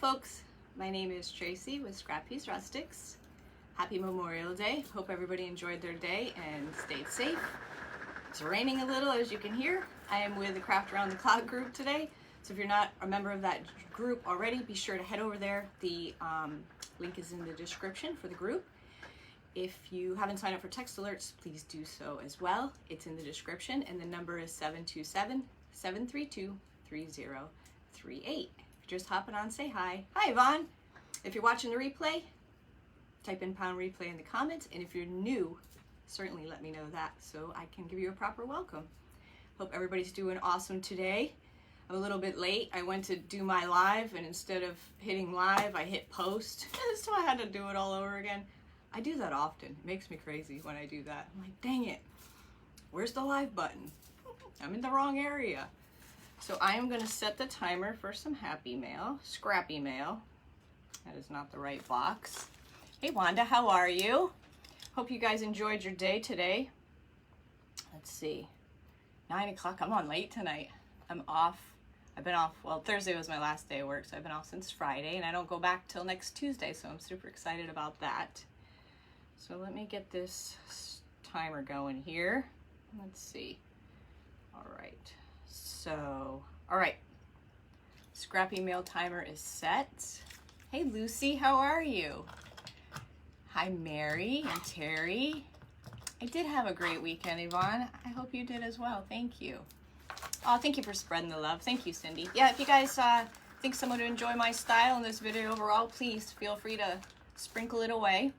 folks, my name is Tracy with Scrappy's Rustics. Happy Memorial Day. Hope everybody enjoyed their day and stayed safe. It's raining a little, as you can hear. I am with the Craft Around the Clock group today. So if you're not a member of that group already, be sure to head over there. The link is in the description for the group. If you haven't signed up for text alerts, please do so as well. It's in the description, and the number is 727-732-3038. If you're just hopping on, say hi. Hi, Yvonne. If you're watching the replay, type in pound replay in the comments, and if you're new, certainly let me know that so I can give you a proper welcome. Hope everybody's doing awesome today. I'm a little bit late. I went to do my live, and instead of hitting live, I hit post, so I had to do it all over again. I do that often. It makes me crazy when I do that. I'm like, dang it, where's the live button? I'm in the wrong area. So I am going to set the timer for some happy mail, scrappy mail. That is not the right box. Hey Wanda, how are you? Hope you guys enjoyed your day today. Let's see, 9 o'clock. I'm on late tonight. I'm off. I've been off, well, Thursday was my last day of work, so I've been off since Friday, and I don't go back till next Tuesday, so I'm super excited about that. So let me get this timer going here. Let's see. All right. So, all right. Scrappy mail timer is set. Hey Lucy, how are you? Hi Mary and Terry. I did have a great weekend, Yvonne. I hope you did as well. Thank you. Oh, thank you for spreading the love. Thank you, Cindy. Yeah, if you guys think someone would enjoy my style in this video overall, please feel free to sprinkle it away.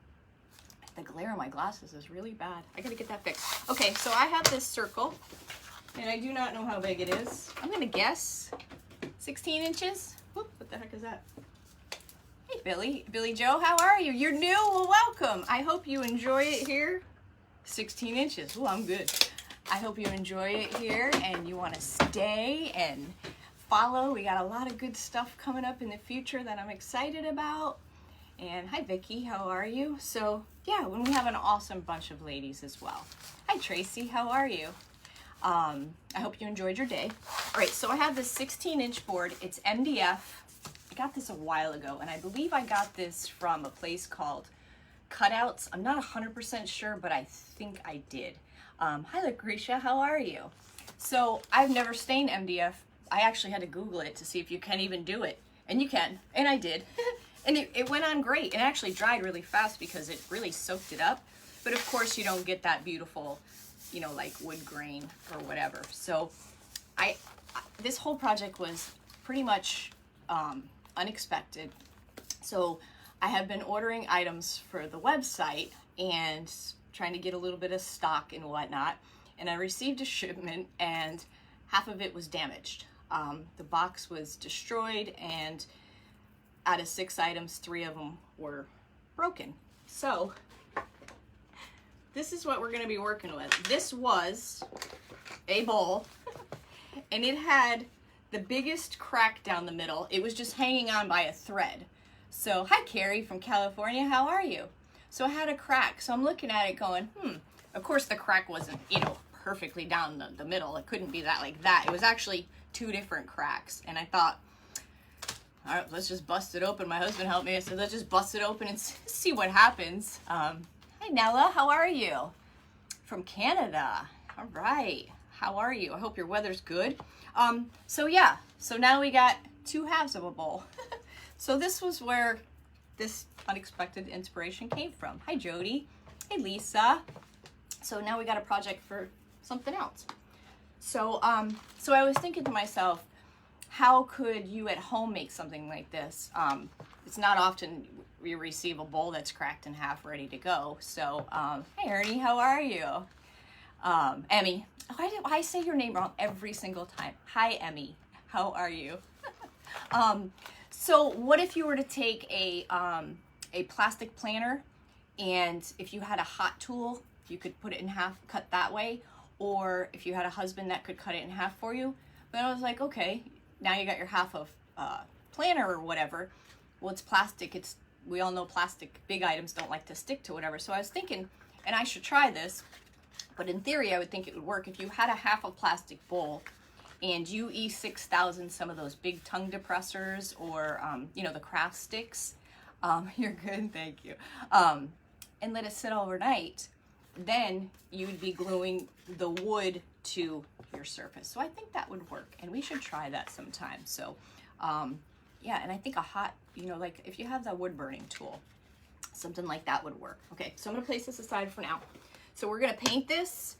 The glare on my glasses is really bad. I gotta get that fixed. Okay, so I have this circle, and I do not know how big it is. I'm gonna guess 16 inches. Whoop, what the heck is that? Hey Billy Joe, how are you? You're new, well welcome. I hope you enjoy it here. 16 inches, oh I'm good. I hope you enjoy it here and you wanna stay and follow. We got a lot of good stuff coming up in the future that I'm excited about. And hi Vicky, how are you? So yeah, when we have an awesome bunch of ladies as well. Hi Tracy, how are you? I hope you enjoyed your day. All right, so I have this 16-inch board. It's MDF. I got this a while ago, and I believe I got this from a place called Cutouts. I'm not 100% sure, but I think I did. Hi Lucretia, how are you? So I've never stained MDF. I actually had to Google it to see if you can even do it. And you can, and I did. And it went on great. It actually dried really fast because it really soaked it up. But of course you don't get that beautiful, you know, like wood grain or whatever. So this whole project was pretty much unexpected. So I have been ordering items for the website and trying to get a little bit of stock and whatnot. And I received a shipment and half of it was damaged. The box was destroyed, and out of 6 items, 3 of them were broken. So this is what we're going to be working with. This was a bowl, and it had the biggest crack down the middle. It was just hanging on by a thread. So hi Carrie from California, how are you? So I had a crack, so I'm looking at it going, of course the crack wasn't, you know, perfectly down the middle. It couldn't be that like that. It was actually 2 different cracks, and I thought, all right, let's just bust it open. My husband helped me. I said, let's just bust it open and see what happens. Hi, Nella. How are you? From Canada. All right. How are you? I hope your weather's good. So yeah, so now we got 2 halves of a bowl. So this was where this unexpected inspiration came from. Hi, Jody. Hey, Lisa. So now we got a project for something else. So, so I was thinking to myself, how could you at home make something like this? It's not often we receive a bowl that's cracked in half ready to go. So, hey Ernie, how are you? Emmy, why do I say your name wrong every single time? Hi Emmy, how are you? So what if you were to take a plastic planter, and if you had a hot tool, you could put it in half, cut that way, or if you had a husband that could cut it in half for you. But I was like, okay, now you got your half of planter or whatever. Well, it's plastic. We all know plastic, big items don't like to stick to whatever. So I was thinking, and I should try this, but in theory, I would think it would work if you had a half a plastic bowl and UE6000, some of those big tongue depressors, or you know, the craft sticks. You're good, thank you. And let it sit overnight, then you'd be gluing the wood to your surface. So I think that would work, and we should try that sometime. So yeah, and I think a hot, you know, like if you have that wood burning tool, something like that would work. Okay, so I'm gonna place this aside for now. So we're gonna paint this,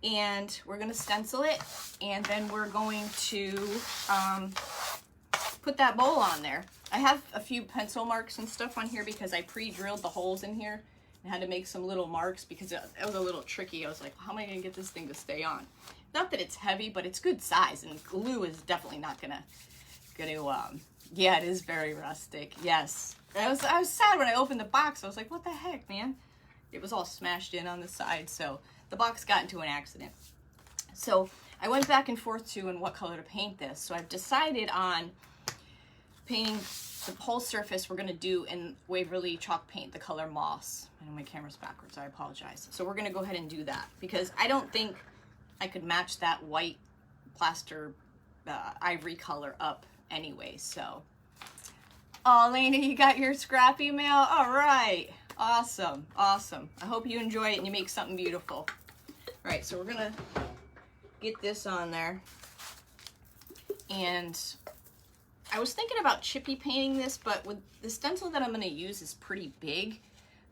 and we're gonna stencil it, and then we're going to put that bowl on there. I have a few pencil marks and stuff on here because I pre-drilled the holes in here and had to make some little marks because it was a little tricky. I was like, how am I gonna get this thing to stay on? Not that it's heavy, but it's good size, and glue is definitely not gonna yeah, it is very rustic. Yes. I was sad when I opened the box. I was like, what the heck, man? It was all smashed in on the side, so the box got into an accident. So I went back and forth to what color to paint this. So I've decided on painting the whole surface. We're gonna do in Waverly chalk paint, the color moss. I know my camera's backwards, I apologize. So we're gonna go ahead and do that because I don't think I could match that white plaster ivory color up anyway. So, oh, Lena, you got your scrappy mail? All right, awesome, awesome. I hope you enjoy it and you make something beautiful. All right, so we're gonna get this on there, and I was thinking about chippy painting this, but with the stencil that I'm gonna use is pretty big,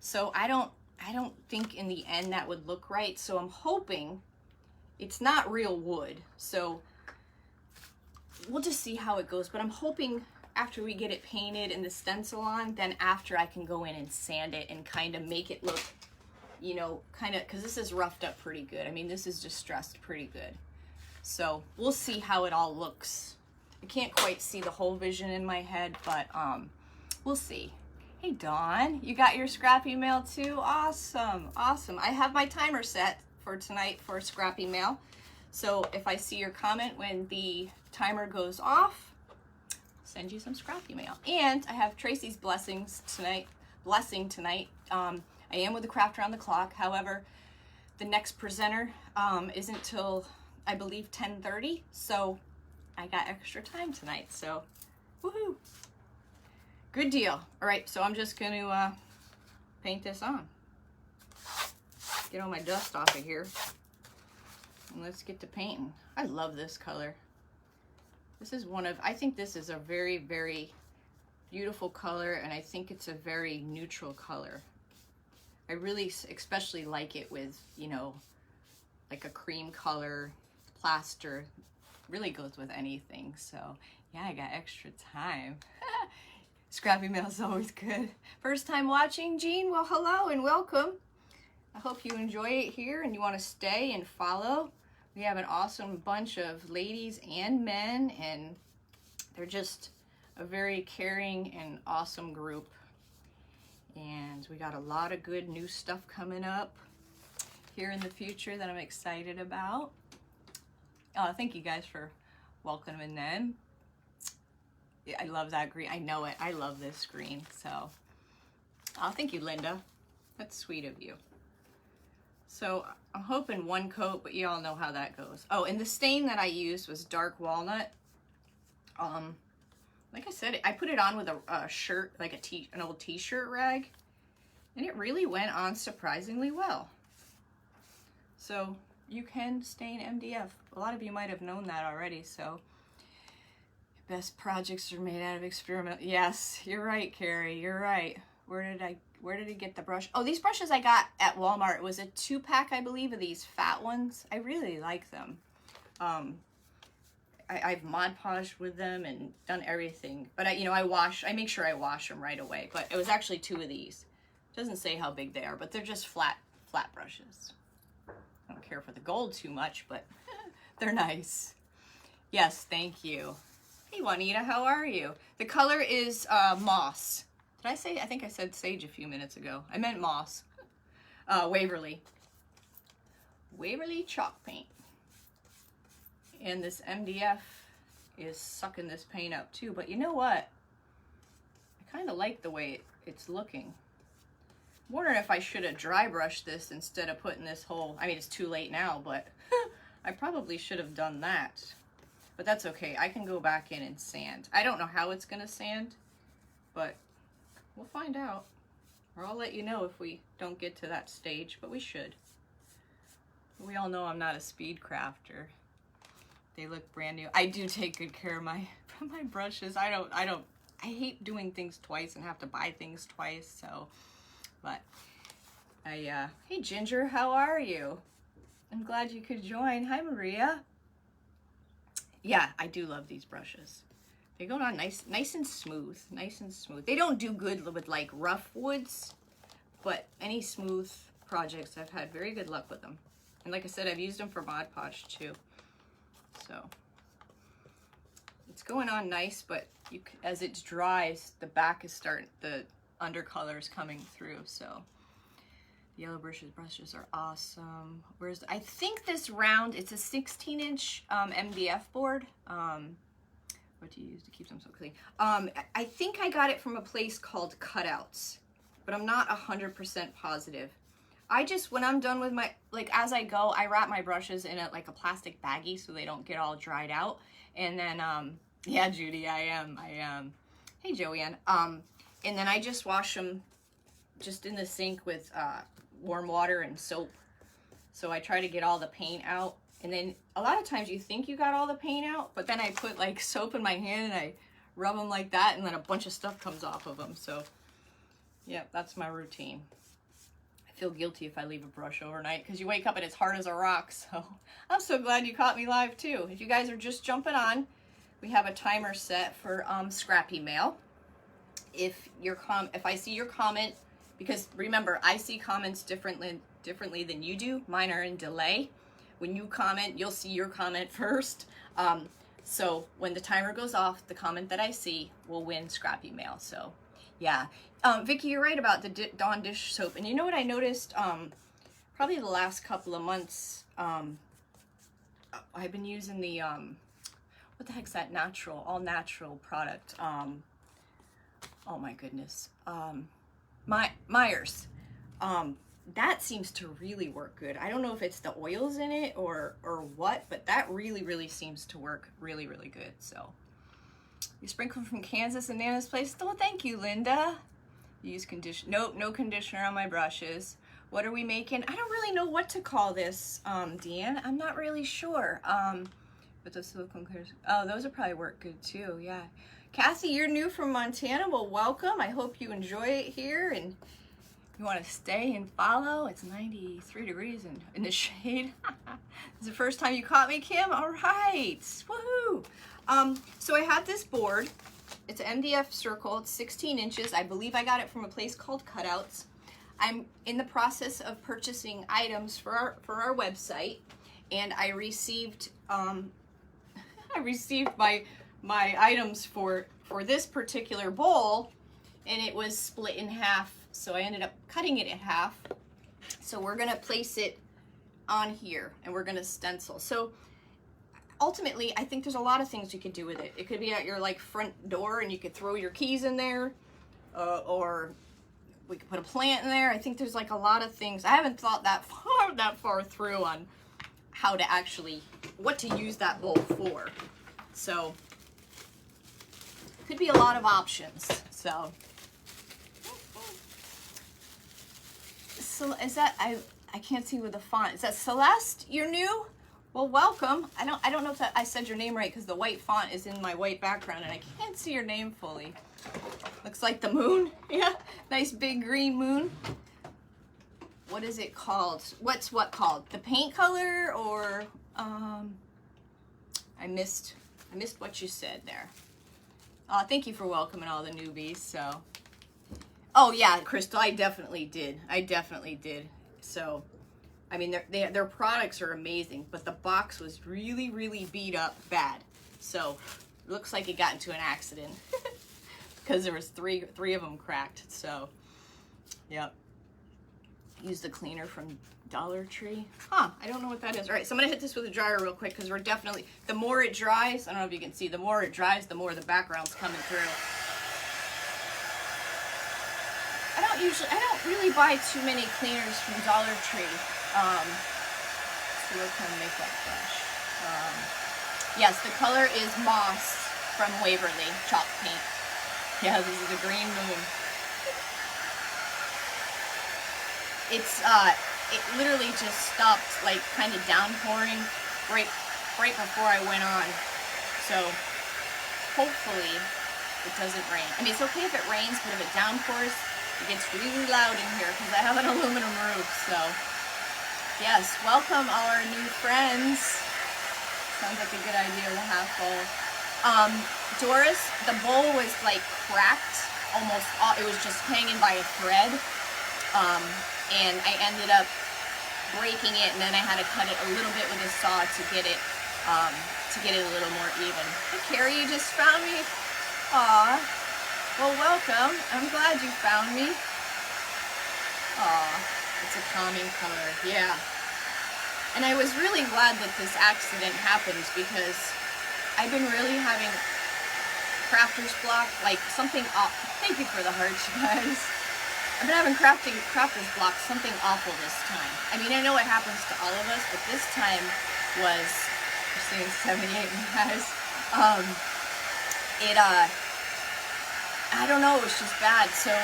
so I don't think in the end that would look right. So I'm hoping it's not real wood, so we'll just see how it goes. But I'm hoping after we get it painted and the stencil on, then after I can go in and sand it and kind of make it look, you know, kind of, because this is roughed up pretty good. I mean, this is distressed pretty good. So we'll see how it all looks. I can't quite see the whole vision in my head, but we'll see. Hey, Dawn, you got your scrappy mail too? Awesome, awesome. I have my timer set for tonight for scrappy mail. So if I see your comment when the timer goes off, I'll send you some scrappy mail. And I have Tracy's blessing tonight. I am with the Craft Around the Clock. However, the next presenter isn't till, I believe, 10:30. So I got extra time tonight. So, woohoo! Good deal. All right, so I'm just gonna paint this on. Get all my dust off of here. And let's get to painting. I love this color. This is I think this is a very, very beautiful color, and I think it's a very neutral color. I really especially like it with, you know, like a cream color plaster. Really goes with anything. So yeah, I got extra time. Scrappy mail is always good. First time watching, Jean? Well, hello and welcome. I hope you enjoy it here and you want to stay and follow. We have an awesome bunch of ladies and men, and they're just a very caring and awesome group. And we got a lot of good new stuff coming up here in the future that I'm excited about. Thank you guys for welcoming them. Yeah, I love that green. I know it. I love this green. So, thank you, Linda. That's sweet of you. So I'm hoping one coat, but you all know how that goes. Oh, and the stain that I used was dark walnut. Like I said, I put it on with a shirt, like an old t-shirt rag, and it really went on surprisingly well. So you can stain MDF. A lot of you might have known that already. So best projects are made out of experiment. Yes, you're right, Carrie. You're right. Where did I get the brush? Oh, these brushes I got at Walmart. It was a 2-pack, I believe, of these fat ones. I really like them. I've Mod Podged with them and done everything. But I make sure I wash them right away. But it was actually 2 of these. It doesn't say how big they are, but they're just flat brushes. I don't care for the gold too much, but they're nice. Yes, thank you. Hey, Juanita, how are you? The color is moss. Did I say? I think I said sage a few minutes ago. I meant moss. Waverly chalk paint. And this MDF is sucking this paint up too. But you know what? I kind of like the way it's looking. I'm wondering if I should have dry brushed this instead of putting this whole, I mean, it's too late now, but I probably should have done that. but that's okay. I can go back in and sand. I don't know how it's gonna sand, but we'll find out. Or I'll let you know if we don't get to that stage, but we should. We all know I'm not a speed crafter. They look brand new. I do take good care of my brushes. I hate doing things twice and have to buy things twice, so, but hey Ginger, how are you? I'm glad you could join. Hi Maria. Yeah, I do love these brushes. They go on nice and smooth, nice and smooth. They don't do good with like rough woods, but any smooth projects, I've had very good luck with them. And like I said, I've used them for Mod Podge too. So it's going on nice, but as it dries, the back is starting, the undercolor is coming through. So yellow brushes are awesome. I think this round, it's a 16-inch MDF board. What do you use to keep them so clean? I think I got it from a place called Cutouts, but I'm not 100% positive. When I'm done with my, like as I go, I wrap my brushes in like a plastic baggie so they don't get all dried out. And then, yeah, Judy, I am. Hey, Joanne. And then I just wash them just in the sink with warm water and soap. So I try to get all the paint out. And then a lot of times you think you got all the paint out, but then I put like soap in my hand and I rub them like that, and then a bunch of stuff comes off of them. So yeah, that's my routine. I feel guilty if I leave a brush overnight because you wake up and it's hard as a rock. So I'm so glad you caught me live too. If you guys are just jumping on, we have a timer set for scrappy mail. If I see your comment, because remember, I see comments differently than you do. Mine are in delay. When you comment, you'll see your comment first. So when the timer goes off, the comment that I see will win scrappy mail. So yeah. Vicky, you're right about the Dawn dish soap. And you know what I noticed? Probably the last couple of months, I've been using the, what the heck's that all natural product? Oh my goodness. Myers. That seems to really work good. I don't know if it's the oils in it or what, but that really seems to work really good. So you sprinkle from Kansas and Nana's place. Oh, thank you, Linda. You use conditioner. Nope, no conditioner on my brushes. What are we making? I don't really know what to call this, Deanne. I'm not really sure. But those silicone clears. Oh, those will probably work good too. Yeah. Cassie, you're new from Montana. Well, welcome. I hope you enjoy it here and you want to stay and follow. It's 93 degrees in the shade. It's the first time you caught me, Kim. All right. Woohoo. So I have this board. It's an MDF circle. It's 16 inches. I believe I got it from a place called Cutouts. I'm in the process of purchasing items for our website, and I received my items for this particular bowl, and it was split in half. So I ended up cutting it in half. So we're gonna place it on here and we're gonna stencil. So ultimately, I think there's a lot of things you could do with it. It could be at your like front door and you could throw your keys in there, or we could put a plant in there. I think there's like a lot of things. I haven't thought that far through on how to actually, what to use that bowl for. So could be a lot of options. So is that, I can't see with the font. Is that Celeste? You're new? Well, welcome. I don't know if I said your name right because the white font is in my white background and I can't see your name fully. Looks like the moon. Yeah, nice big green moon. What is it called? What's what called? The paint color, or I missed what you said there. Thank you for welcoming all the newbies. So, oh yeah, Crystal, I definitely did. So, I mean, their products are amazing, but the box was really beat up bad. So, looks like it got into an accident because there was three of them cracked. So, yep. Use the cleaner from Dollar Tree. Huh, I don't know what that is. All right, so I'm gonna hit this with a dryer real quick because we're definitely, the more it dries, I don't know if you can see, the more it dries, the more the background's coming through. I don't really buy too many cleaners from Dollar Tree. Silicone makeup brush. Yes, the color is Moss from Waverly Chalk Paint. Yeah, this is a green moon. It literally just stopped, like, kind of downpouring right before I went on. So hopefully it doesn't rain. I mean, it's okay if it rains, but if it downpours, it gets really loud in here because I have an aluminum roof. So yes, welcome all our new friends. Sounds like a good idea. We'll have full. Doris, the bowl was like cracked, almost. It was just hanging by a thread, and I ended up breaking it, and then I had to cut it a little bit with a saw to get it a little more even. Hey, Carrie, you just found me. Aw. Well, welcome. I'm glad you found me. Aw, it's a calming color. Yeah. And I was really glad that this accident happened because I've been really having crafter's block, like something off. Thank you for the hearts, you guys. I've been having crafter's block, something awful this time. I mean, I know it happens to all of us, but this time was, you're seeing 78, you guys. I don't know, it was just bad. So,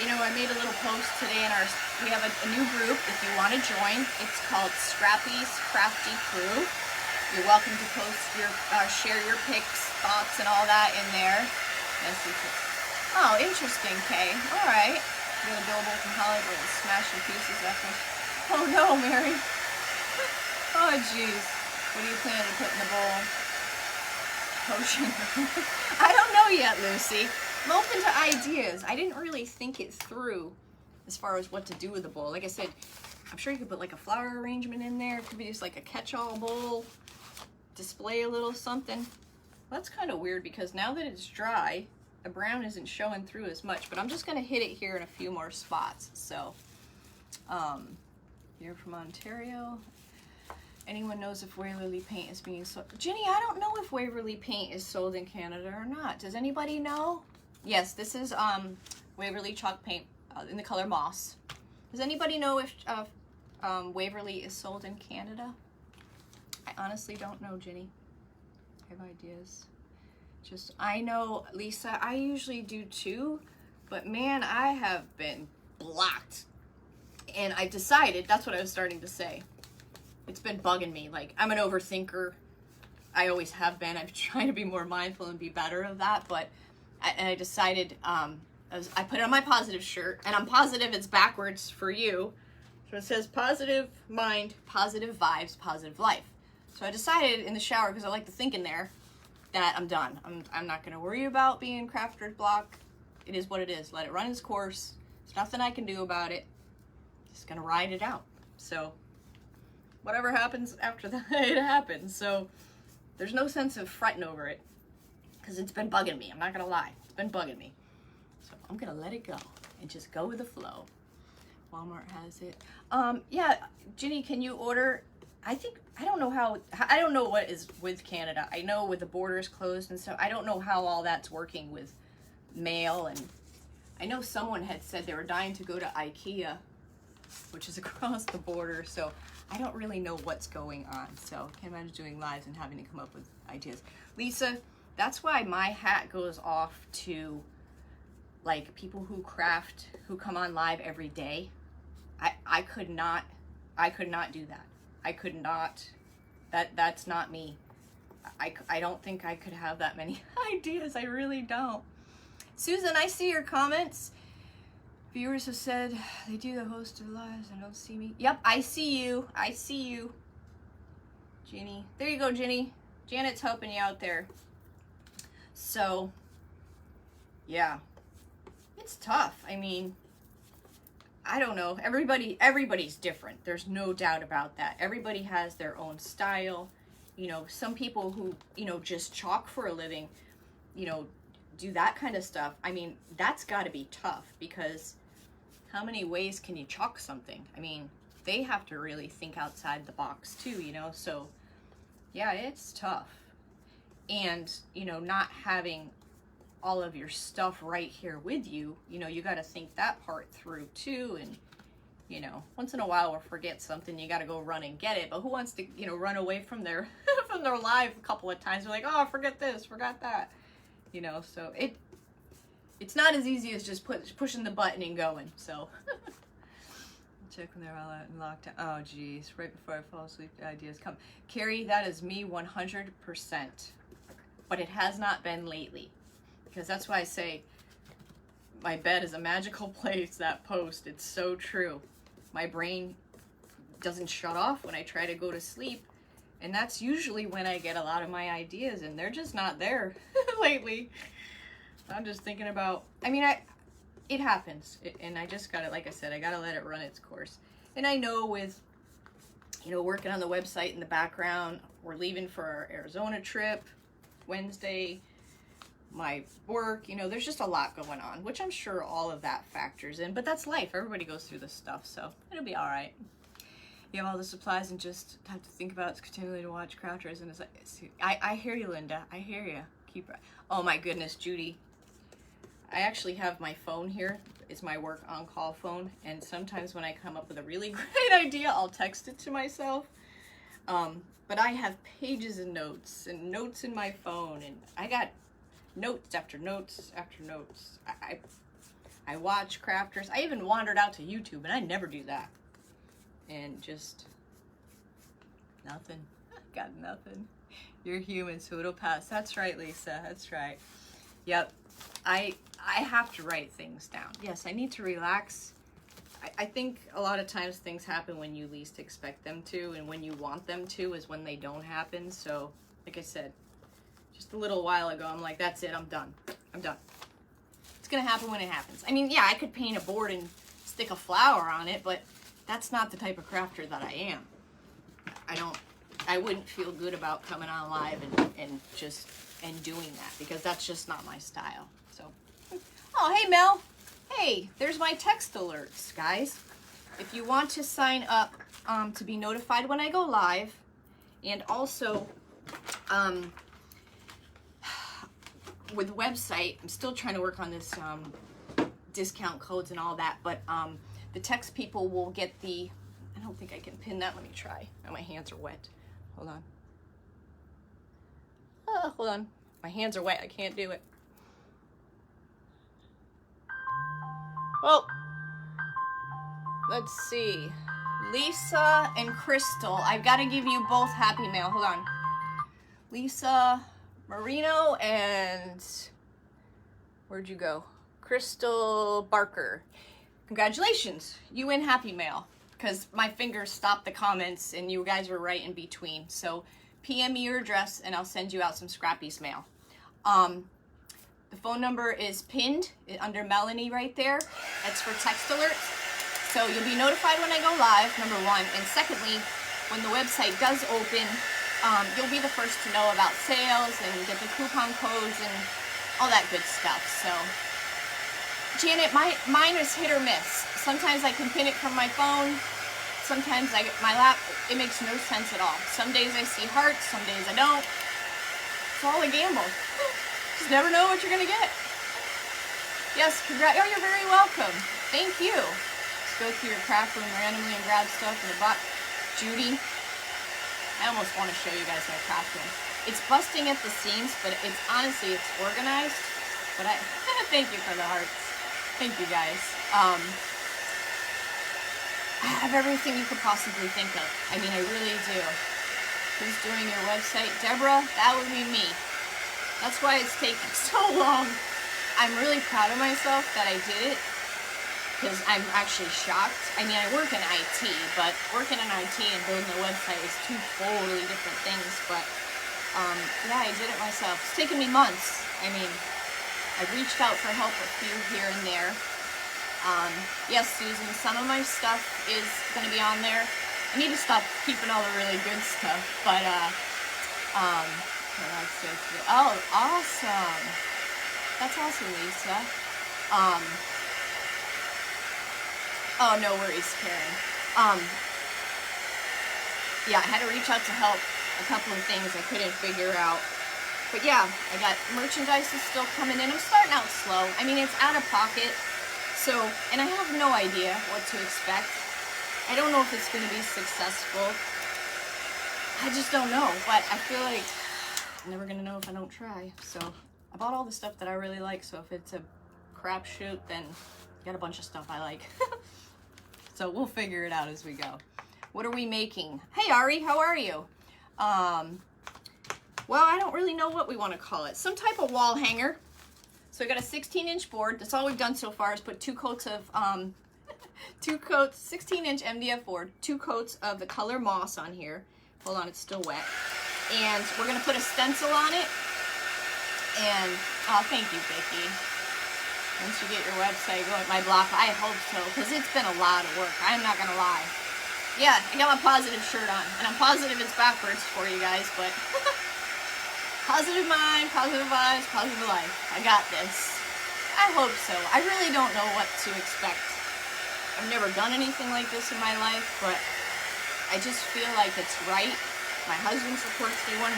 you know, I made a little post today in we have a new group if you want to join. It's called Scrappy's Crafty Crew. You're welcome to post your, share your pics, thoughts, and all that in there. Oh, interesting, Kay. All right. You're gonna build from Hollywood and smash in pieces after. Oh no, Mary. Oh jeez. What do you plan to put in the bowl? Potion. I don't know yet, Lucy. I'm open to ideas. I didn't really think it through as far as what to do with the bowl. Like I said, I'm sure you could put like a flower arrangement in there. It could be just like a catch-all bowl. Display a little something. Well, that's kind of weird because now that it's dry, the brown isn't showing through as much, but I'm just gonna hit it here in a few more spots. So, you're from Ontario. Anyone knows if Waverly paint is being sold? Ginny, I don't know if Waverly paint is sold in Canada or not. Does anybody know? Yes, this is Waverly chalk paint in the color Moss. Does anybody know if Waverly is sold in Canada? I honestly don't know, Ginny. I have ideas. Just, I know, Lisa, I usually do too, but man, I have been blocked. And I decided, that's what I was starting to say. It's been bugging me. Like, I'm an overthinker. I always have been. I'm trying to be more mindful and be better of that, but I decided, I put it on my positive shirt, and I'm positive it's backwards for you. So it says positive mind, positive vibes, positive life. So I decided in the shower, because I like to think in there, that I'm done. I'm not going to worry about being crafter's block. It is what it is. Let it run its course. There's nothing I can do about it. Just going to ride it out. So whatever happens after that, it happens. So there's no sense of fretting over it because it's been bugging me. I'm not going to lie. It's been bugging me. So I'm going to let it go and just go with the flow. Walmart has it. Yeah, Ginny, can you order? I don't know what is with Canada. I know with the borders closed and stuff, I don't know how all that's working with mail, and I know someone had said they were dying to go to IKEA, which is across the border, so I don't really know what's going on. So I can't imagine doing lives and having to come up with ideas. Lisa, that's why my hat goes off to like people who craft, who come on live every day. I could not do that. I could not, that's not me. I don't think I could have that many ideas. I really don't. Susan, I see your comments. Viewers have said they do the host of the lives and don't see me. Yep, I see you. I see you. Ginny. There you go, Ginny. Janet's helping you out there. So, yeah. It's tough. I mean, I don't know. Everybody's different. There's no doubt about that. Everybody has their own style. You know, some people who, you know, just chalk for a living, you know, do that kind of stuff. I mean, that's got to be tough because how many ways can you chalk something? I mean, they have to really think outside the box too, you know? So, yeah, it's tough. And, you know, not having all of your stuff right here with you, you know, you got to think that part through too. And, you know, once in a while we'll forget something, you got to go run and get it. But who wants to, you know, run away from their when they're live a couple of times, they're like, oh, forget this, forgot that. You know, so it's not as easy as just pushing the button and going, so. Check when they're all out in lockdown. Oh, geez, right before I fall asleep, the ideas come. Carrie, that is me 100%. But it has not been lately. Because that's why I say my bed is a magical place, that post. It's so true. My brain doesn't shut off when I try to go to sleep. And that's usually when I get a lot of my ideas, and they're just not there lately. I'm just thinking about, I mean, it happens, and I just gotta, like I said, I gotta let it run its course. And I know with, you know, working on the website in the background, we're leaving for our Arizona trip Wednesday, my work, you know, there's just a lot going on, which I'm sure all of that factors in, but that's life. Everybody goes through this stuff, so it'll be all right. You have all the supplies and just have to think about continually to watch crafters, and it's like, I hear you, Linda. I hear you. Oh my goodness, Judy. I actually have my phone here. It's my work on-call phone, and sometimes when I come up with a really great idea, I'll text it to myself. But I have pages of notes and notes in my phone, and I got notes after notes after notes. I watch crafters. I even wandered out to YouTube, and I never do that. And just nothing. Got nothing. You're human, so it'll pass. That's right, Lisa. That's right. Yep. I have to write things down. Yes, I need to relax. I think a lot of times things happen when you least expect them to, and when you want them to is when they don't happen. So, like I said, just a little while ago, I'm like, that's it, I'm done. I'm done. It's gonna happen when it happens. I mean, yeah, I could paint a board and stick a flower on it, but that's not the type of crafter that I am. I wouldn't feel good about coming on live and doing that, because that's just not my style. So, oh, hey Mel. Hey, there's my text alerts, guys. If you want to sign up to be notified when I go live, and also with the website, I'm still trying to work on this discount codes and all that, but the text people will get the, I don't think I can pin that. Let me try. Oh, my hands are wet. Hold on. Oh, hold on. My hands are wet. I can't do it. Well, let's see. Lisa and Crystal. I've got to give you both happy mail. Hold on. Lisa Marino and where'd you go? Crystal Barker. Congratulations. You win happy mail, because my fingers stopped the comments and you guys were right in between. So PM me your address and I'll send you out some Scrappy's mail. The phone number is pinned under Melanie right there. That's for text alerts. So you'll be notified when I go live, number one. And secondly, when the website does open, you'll be the first to know about sales and get the coupon codes and all that good stuff. So, Janet, mine is hit or miss. Sometimes I can pin it from my phone. Sometimes I get my lap. It makes no sense at all. Some days I see hearts, some days I don't. It's all a gamble. Just never know what you're gonna get. Yes, congrats. Oh, you're very welcome. Thank you. Just go through your craft room randomly and grab stuff in the box. Judy, I almost want to show you guys my craft room. It's busting at the seams, but it's honestly, it's organized. But thank you for the hearts. Thank you guys. I have everything you could possibly think of. I mean, I really do. Who's doing your website? Deborah, that would be me. That's why it's taking so long. I'm really proud of myself that I did it, because I'm actually shocked. I mean, I work in IT, but working in IT and building a website is two totally different things. But yeah, I did it myself. It's taken me months. I mean, I've reached out for help a few here and there. Yes, Susan, some of my stuff is going to be on there. I need to stop keeping all the really good stuff, but oh, awesome. That's awesome, Lisa. Oh, no worries, Karen. Yeah, I had to reach out to help a couple of things I couldn't figure out. But yeah, I got merchandise is still coming in. I'm starting out slow. I mean, it's out of pocket. So, and I have no idea what to expect. I don't know if it's going to be successful. I just don't know, but I feel like I'm never gonna know if I don't try. So I bought all the stuff that I really like, so if it's a crapshoot, then I got a bunch of stuff I like. So we'll figure it out as we go. What are we making? Hey Ari, how are you? Well, I don't really know what we want to call it. Some type of wall hanger. So I got a 16-inch board. That's all we've done so far is put 2 coats of 16-inch MDF board, 2 coats of the color moss on here. Hold on, it's still wet. And we're gonna put a stencil on it. And oh, thank you, Vicki. Once you get your website going, my block, I hope so, because it's been a lot of work. I'm not gonna lie. Yeah, I got my positive shirt on, and I'm positive it's backwards for you guys, but positive mind, positive vibes, positive life. I got this. I hope so. I really don't know what to expect. I've never done anything like this in my life, but I just feel like it's right. My husband supports me 100%.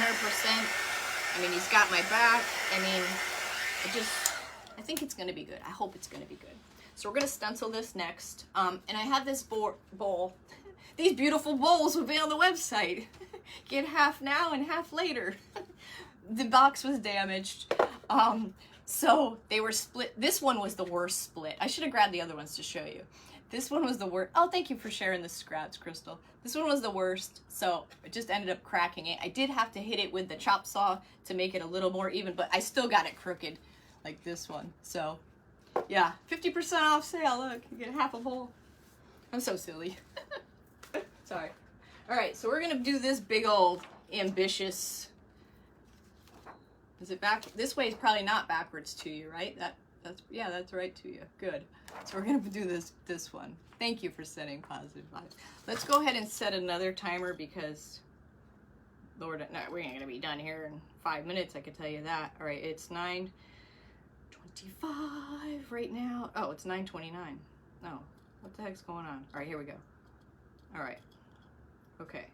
I mean, he's got my back. I mean, I think it's gonna be good. I hope it's gonna be good. So we're gonna stencil this next. And I have this bowl. These beautiful bowls will be on the website. Get half now and half later. The box was damaged. So they were split. This one was the worst split. I should have grabbed the other ones to show you. This one was the worst. Oh, thank you for sharing the scraps, Crystal. This one was the worst, so I just ended up cracking it. I did have to hit it with the chop saw to make it a little more even, but I still got it crooked, like this one. So, yeah, 50% off sale. Look, you get half a bowl. I'm so silly. Sorry. All right, so we're gonna do this big old ambitious. Is it back? This way is probably not backwards to you, right? Yeah, that's right to you. Good. So we're gonna do this one. Thank you for setting positive vibes. Let's go ahead and set another timer because, Lord, no, we ain't gonna be done here in 5 minutes. I can tell you that. All right, it's 9:25 right now. Oh, it's 9:29. No, what the heck's going on? All right, here we go. All right. Okay.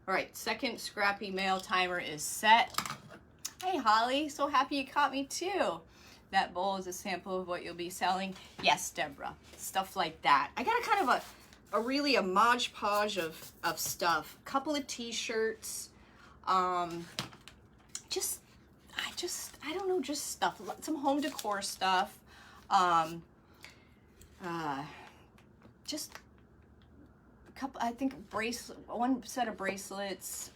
All right, second scrappy mail timer is set. Hey Holly, so happy you caught me too. That bowl is a sample of what you'll be selling. Yes, Deborah, stuff like that. I got a kind of a really a modge podge of stuff. A couple of t-shirts, I don't know, just stuff. Some home decor stuff. Just a couple, I think one set of bracelets.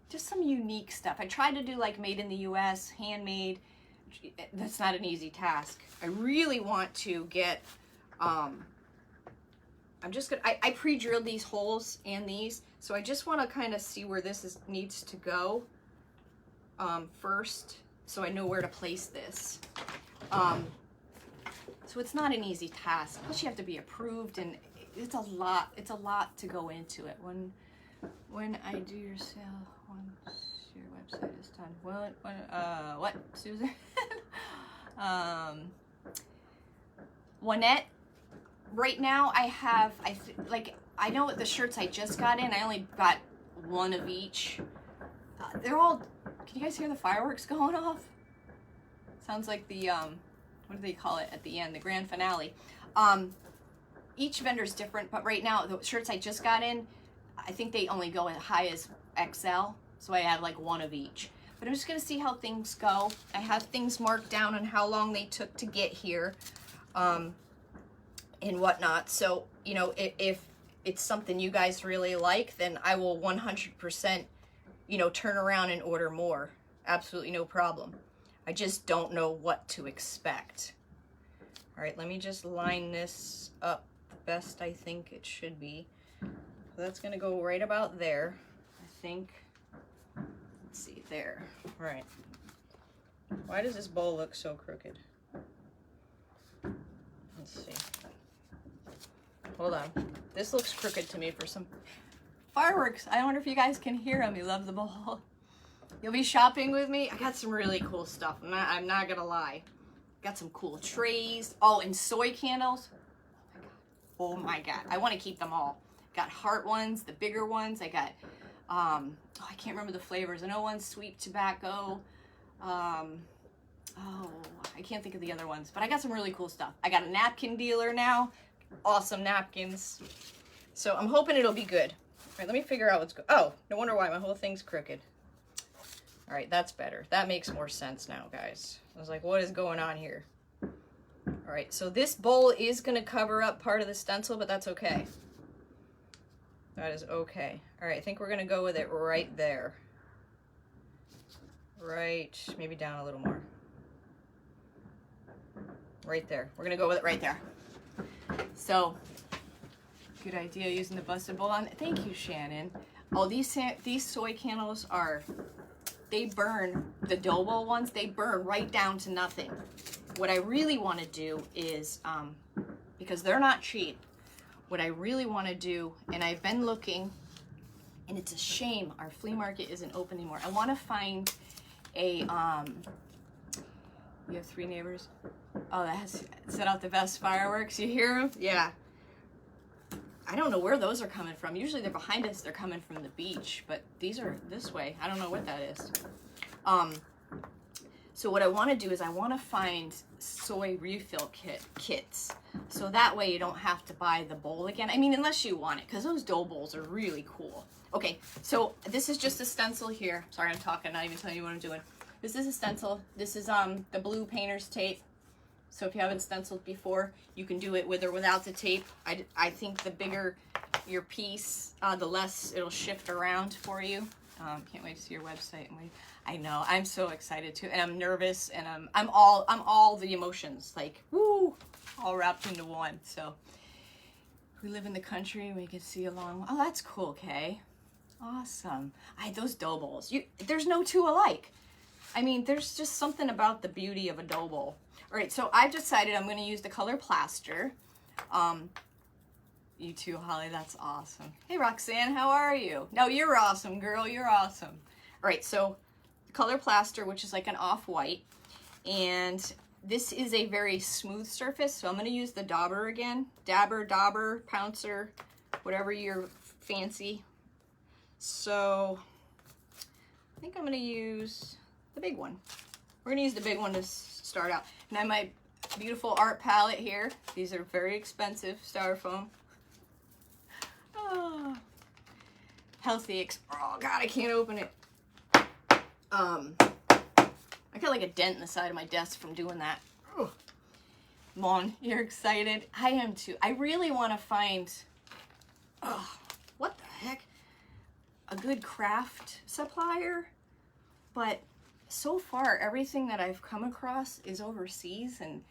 Just some unique stuff. I tried to do like made in the US, handmade. That's not an easy task. I really want to get, I'm just gonna, I pre-drilled these holes and these, so I just want to kind of see where this needs to go first, so I know where to place this. So it's not an easy task. Plus you have to be approved, and it's a lot to go into it. When I do your sale, once your website is done. What, Susan? Juanette, right now I have, I know what the shirts I just got in, I only got one of each. They're all, can you guys hear the fireworks going off? Sounds like the, what do they call it at the end, the grand finale. Each vendor's different, but right now the shirts I just got in, I think they only go as high as XL, so I have like one of each. But I'm just gonna see how things go. I have things marked down on how long they took to get here, and whatnot. So, you know, if it's something you guys really like, then I will 100%, you know, turn around and order more. Absolutely no problem. I just don't know what to expect. All right, let me just line this up the best I think it should be. So that's gonna go right about there, I think. Let's see, there. All right. Why does this bowl look so crooked? Let's see. Hold on. This looks crooked to me for some fireworks. I wonder if you guys can hear them. You love the bowl. You'll be shopping with me? I got some really cool stuff. I'm not gonna lie. Got some cool trays. Oh, and soy candles. Oh my God. I want to keep them all. Got heart ones, the bigger ones. I got, oh, I can't remember the flavors. I know one's sweet tobacco. Oh, I can't think of the other ones, but I got some really cool stuff. I got a napkin dealer now. Awesome napkins. So I'm hoping it'll be good. right, let me figure out what's oh, no wonder why my whole thing's crooked. All right, that's better. That makes more sense now, guys. I was like, what is going on here? All right, so this bowl is gonna cover up part of the stencil, but that's okay. That is okay. All right, I think we're gonna go with it right there. Right, maybe down a little more. Right there. We're gonna go with it right there. So, good idea using the busted bowl on. Thank you, Shannon. Oh, these soy candles are, they burn, the dough bowl ones, they burn right down to nothing. What I really want to do is, because they're not cheap, what I really want to do, and I've been looking, and it's a shame our flea market isn't open anymore. I want to find a, you have 3 neighbors? Oh, that has set out the best fireworks. You hear them? Yeah. I don't know where those are coming from. Usually they're behind us. They're coming from the beach, but these are this way. I don't know what that is. So what I want to do is I want to find soy refill kits. So that way you don't have to buy the bowl again. I mean, unless you want it, because those dough bowls are really cool. Okay, so this is just a stencil here. Sorry, I'm talking, not even telling you what I'm doing. This is a stencil. This is the blue painter's tape. So if you haven't stenciled before, you can do it with or without the tape. I think the bigger your piece, the less it'll shift around for you. Can't wait to see your website. I know, I'm so excited too, and I'm nervous, and I'm all the emotions, like woo, all wrapped into one. So we live in the country, we can see along. Oh, that's cool, Kay. Awesome. Those dough bowls. There's no two alike. I mean, there's just something about the beauty of a dough bowl. All right, so I've decided I'm going to use the color plaster. You too, Holly. That's awesome. Hey, Roxanne, how are you? No, you're awesome, girl. You're awesome. All right, so the color plaster, which is like an off-white, and this is a very smooth surface, so I'm going to use the dauber again. Dauber, pouncer, whatever you're fancy. So I think I'm going to use the big one. We're going to use the big one to start out. And I have my beautiful art palette here. These are very expensive styrofoam. Oh, healthy. Oh God, I can't open it. I got like a dent in the side of my desk from doing that. Oh. Mon, you're excited? I am too. I really want to find, what the heck? A good craft supplier, but so far everything that I've come across is overseas, and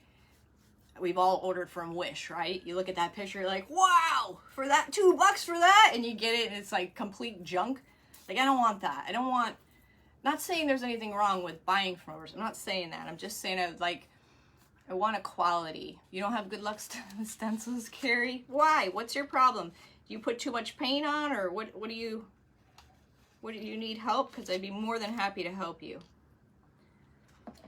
we've all ordered from Wish, right? You look at that picture, you're like, wow, for that, $2 for that, and you get it and it's like complete junk. Like, I don't want that. I don't want, not saying there's anything wrong with buying from overseas. I'm not saying that. I'm just saying I want a quality. You don't have good luck with stencils, Carrie? Why? What's your problem? Do you put too much paint on, or what do you need help? Because I'd be more than happy to help you.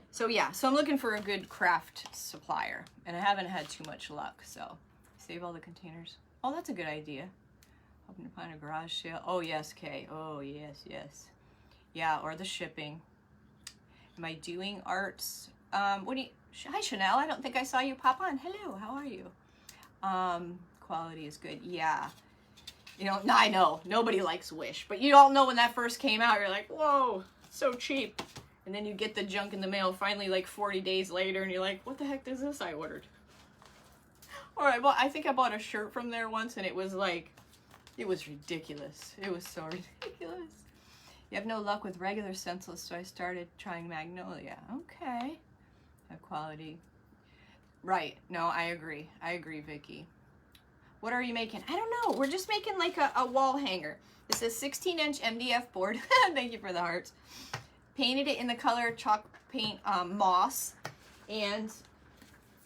So yeah, so I'm looking for a good craft supplier, and I haven't had too much luck, so save all the containers. Oh, that's a good idea. Hoping to find a garage sale. Oh yes, Kay. Oh yes, yes. Yeah, or the shipping. Am I doing arts? Hi Chanel, I don't think I saw you pop on. Hello, how are you? Quality is good. Yeah. You know, I know, nobody likes Wish, but you all know when that first came out, you're like, whoa, so cheap. And then you get the junk in the mail finally like 40 days later, and you're like, what the heck is this I ordered? Or I think I bought a shirt from there once, and it was like, it was ridiculous. It was so ridiculous. You have no luck with regular stencils, so I started trying Magnolia. Okay. Have quality. Right. No, I agree. I agree, Vicky. What are you making? I don't know. We're just making like a wall hanger. This is 16-inch MDF board. Thank you for the hearts. Painted it in the color chalk paint moss, and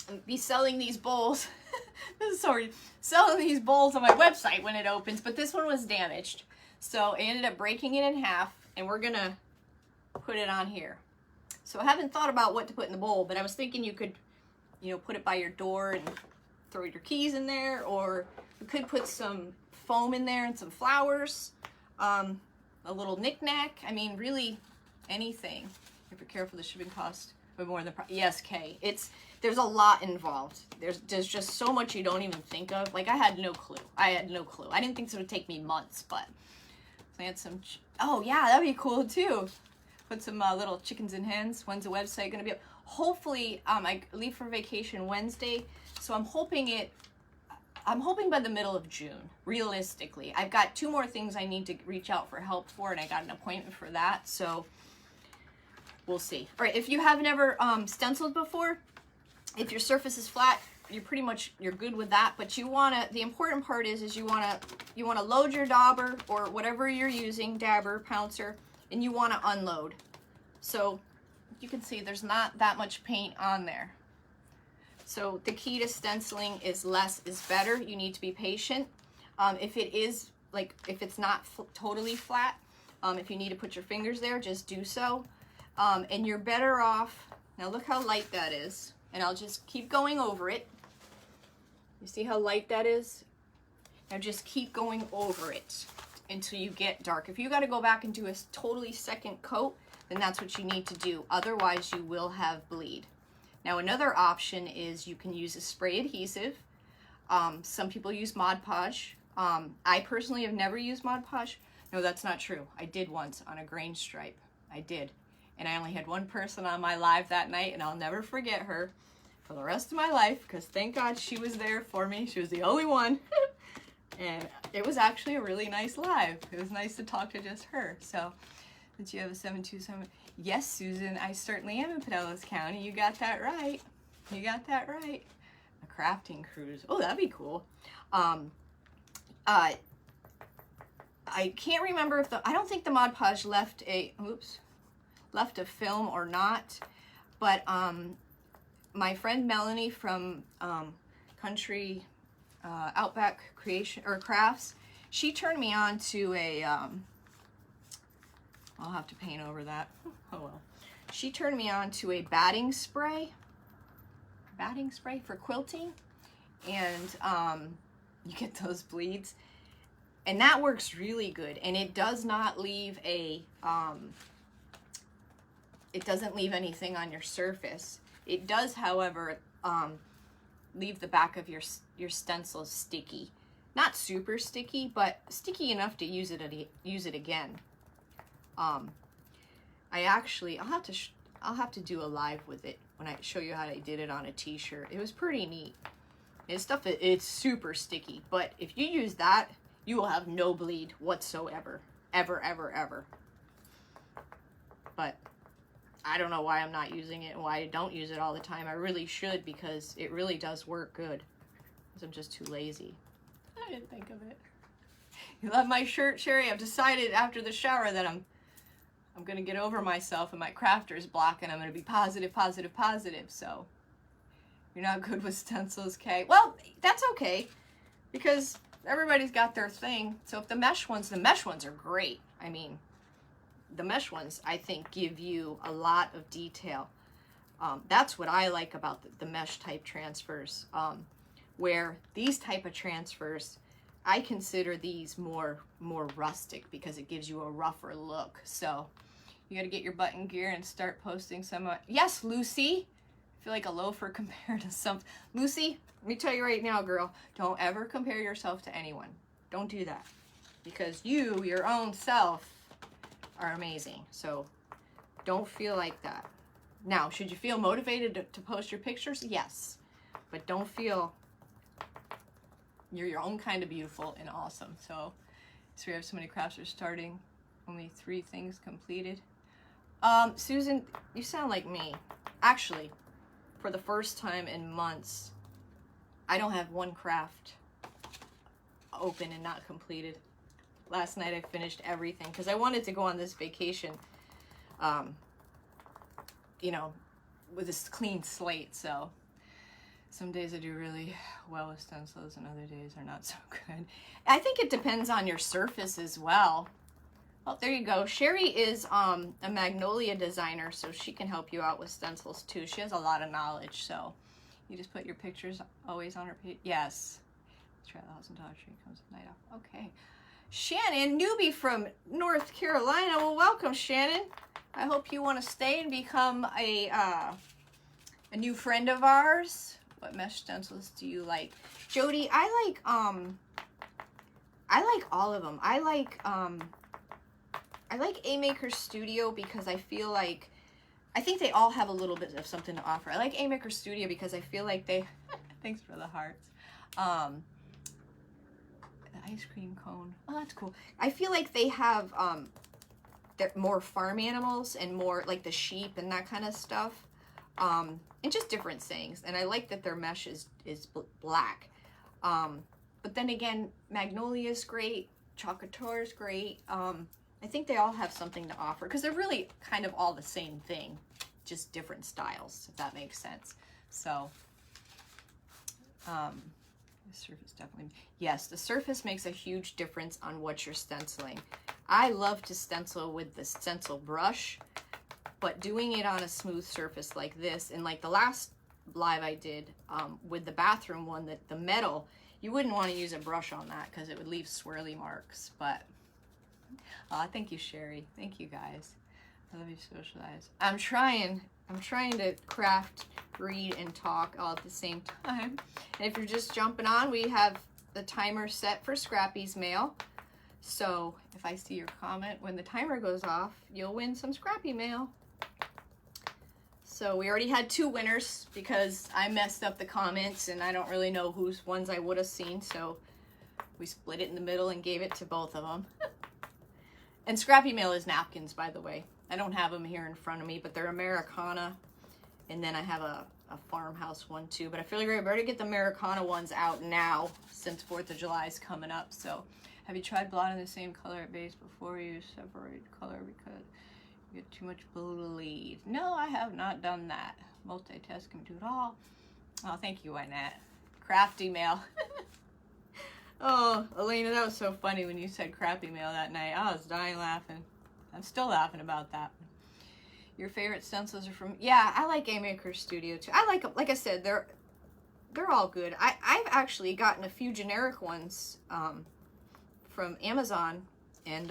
I'll be selling these bowls. Sorry, selling these bowls on my website when it opens, but this one was damaged. So I ended up breaking it in half, and we're gonna put it on here. So I haven't thought about what to put in the bowl, but I was thinking you could, you know, put it by your door and throw your keys in there, or you could put some foam in there and some flowers, a little knick-knack. I mean, really anything. If you're careful, the shipping cost But more than yes, Kay. There's a lot involved. There's just so much you don't even think of. Like, I had no clue. I didn't think this would take me months, but plant some. Oh yeah, that'd be cool too. Put some little chickens and hens. When's the website gonna be up? Hopefully, I leave for vacation Wednesday, so I'm hoping by the middle of June, realistically. I've got 2 more things I need to reach out for help for, and I got an appointment for that, so we'll see. All right, if you have never stenciled before, if your surface is flat, you're good with that, but the important part is you wanna load your dauber or whatever you're using, dabber, pouncer, and you wanna unload. So you can see there's not that much paint on there. So the key to stenciling is less is better. You need to be patient. If it's not totally flat, if you need to put your fingers there, just do so. And you're better off, now look how light that is, and I'll just keep going over it. You see how light that is? Now just keep going over it until you get dark. If you got to go back and do a totally second coat, then that's what you need to do. Otherwise, you will have bleed. Now, another option is you can use a spray adhesive. Some people use Mod Podge. I personally have never used Mod Podge. No, that's not true. I did once on a grain stripe. I did. And I only had one person on my live that night, and I'll never forget her for the rest of my life, because thank God she was there for me. She was the only one. And it was actually a really nice live. It was nice to talk to just her. So, since you have a 727, yes, Susan, I certainly am in Pinellas County. You got that right. You got that right. A crafting cruise. Oh, that'd be cool. I can't remember if I don't think the Mod Podge left a film or not, but my friend Melanie from Country Outback Creation or Crafts, she turned me on to a I'll have to paint over that. Oh well. She turned me on to a batting spray for quilting, and you get those bleeds, and that works really good, and it does not leave it doesn't leave anything on your surface. It does, however, leave the back of your stencil sticky. Not super sticky, but sticky enough to use it again. I'll have to do a live with it when I show you how I did it on a t-shirt. It was pretty neat. It's super sticky, but if you use that, you will have no bleed whatsoever. Ever, ever, ever. But I don't know why I'm not using it and why I don't use it all the time. I really should, because it really does work good. Because I'm just too lazy. I didn't think of it. You love my shirt, Sherry? I've decided after the shower that I'm going to get over myself and my crafter's block, and I'm going to be positive, positive, positive. So you're not good with stencils, Kay? Well, that's okay, because everybody's got their thing. So if the mesh ones are great. I mean, the mesh ones, I think, give you a lot of detail. That's what I like about the mesh type transfers, where these type of transfers, I consider these more rustic, because it gives you a rougher look. So you got to get your button gear and start posting some. Yes, Lucy. I feel like a loafer compared to some. Lucy, let me tell you right now, girl, don't ever compare yourself to anyone. Don't do that, because you, your own self, are amazing. So don't feel like that. Now, should you feel motivated to post your pictures? Yes, but don't feel you're your own kind of beautiful and awesome. So we have so many crafts are starting, only 3 things completed. Susan, you sound like me. Actually, for the first time in months, I don't have one craft open and not completed. Last night I finished everything because I wanted to go on this vacation, you know, with this clean slate. So some days I do really well with stencils and other days are not so good. I think it depends on your surface as well. Oh, there you go. Sherry is a magnolia designer, so she can help you out with stencils too. She has a lot of knowledge, so you just put your pictures always on her page. Yes. Let's try the $1,000 tree comes with night off. Okay. Shannon, newbie from North Carolina. Well, welcome, Shannon. I hope you want to stay and become a new friend of ours. What mesh stencils do you like? Jody, I like all of them. I like A Maker Studio because I feel like, I think they all have a little bit of something to offer. I like A Maker Studio because I feel like they, thanks for the hearts. The ice cream cone. Oh, that's cool. I feel like they have they're more farm animals and more like the sheep and that kind of stuff. And just different things. And I like that their mesh is black. But then again, Magnolia is great. Chocateur is great. I think they all have something to offer because they're really kind of all the same thing, just different styles, if that makes sense. So, the surface definitely, yes, the surface makes a huge difference on what you're stenciling. I love to stencil with the stencil brush, but doing it on a smooth surface like this, and like the last live I did with the bathroom one, that the metal, you wouldn't want to use a brush on that because it would leave swirly marks. But thank you, Sherry. Thank you, guys. I love you, socialize. I'm trying to craft, read, and talk all at the same time. And if you're just jumping on, we have the timer set for Scrappy's mail. So if I see your comment when the timer goes off, you'll win some Scrappy mail. So we already had 2 winners because I messed up the comments and I don't really know whose ones I would have seen. So we split it in the middle and gave it to both of them. And Scrappy mail is napkins, by the way. I don't have them here in front of me, but they're Americana. And then I have a farmhouse one too. But I feel like I better get the Americana ones out now since 4th of July is coming up. So have you tried blotting the same color at base before you separate color because you get too much bleed? No, I have not done that. Multitask can do it all. Oh, thank you, Annette. Crafty mail. Oh, Elena, that was so funny when you said crappy mail that night. I was dying laughing. I'm still laughing about that. Your favorite stencils are from... Yeah, I like A Maker Studio too. I like I said, they're all good. I've actually gotten a few generic ones from Amazon, and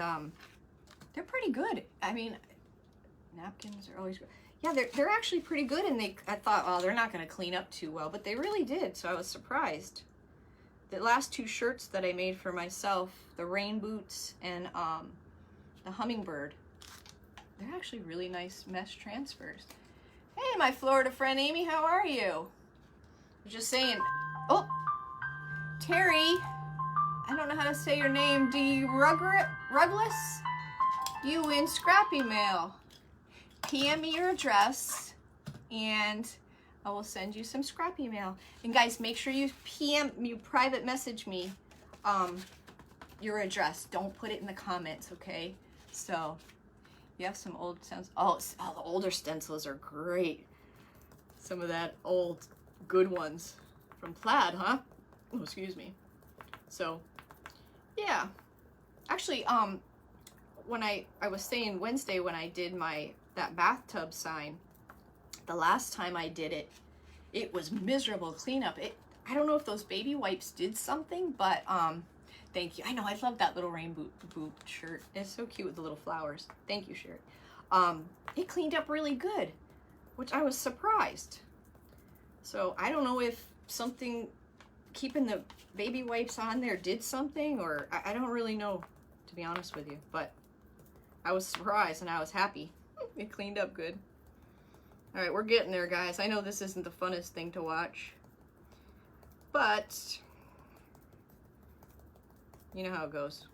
they're pretty good. I mean, napkins are always good. Yeah, they're actually pretty good, and I thought, oh, they're not going to clean up too well, but they really did, so I was surprised. The last 2 shirts that I made for myself, the rain boots and the hummingbird, they're actually really nice mesh transfers. Hey, my Florida friend Amy, how are you? I was just saying, oh, Terry, I don't know how to say your name. Rugless? You win Scrappy mail. PM me your address and I will send you some Scrappy mail. And guys, make sure you private message me your address. Don't put it in the comments, okay? So you have some old stencils. Oh, the older stencils are great. Some of that old good ones from Plaid, huh? Oh, excuse me. So yeah, actually, when I was saying Wednesday when I did that bathtub sign, the last time I did it, it was miserable cleanup. I don't know if those baby wipes did something, but thank you. I know, I love that little rain boot shirt. It's so cute with the little flowers. Thank you, Sherry. It cleaned up really good, which I was surprised. So I don't know if something, keeping the baby wipes on there did something, or I don't really know, to be honest with you, but I was surprised and I was happy. It cleaned up good. All right, we're getting there, guys. I know this isn't the funnest thing to watch, but you know how it goes.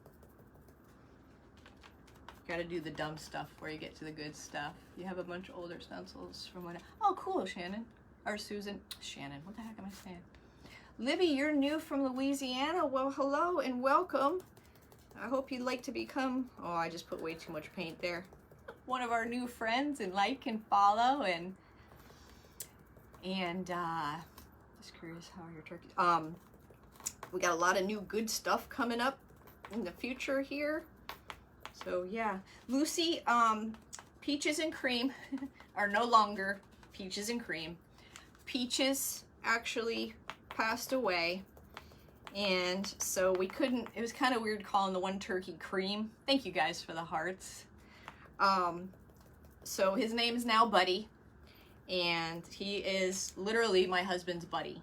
Got to do the dumb stuff before you get to the good stuff. You have a bunch of older stencils from when... Oh, cool, Shannon. Or Susan. Shannon, what the heck am I saying? Libby, you're new from Louisiana. Well, hello and welcome. I hope you'd like to become... Oh, I just put way too much paint there. One of our new friends, and like and follow, and just curious how your turkey... we got a lot of new good stuff coming up in the future here. So yeah, Lucy, Peaches and Cream are no longer Peaches and Cream. Peaches actually passed away, And so we couldn't, it was kind of weird calling the one turkey Cream. Thank you guys for the hearts. So his name is now Buddy, and he is literally my husband's buddy.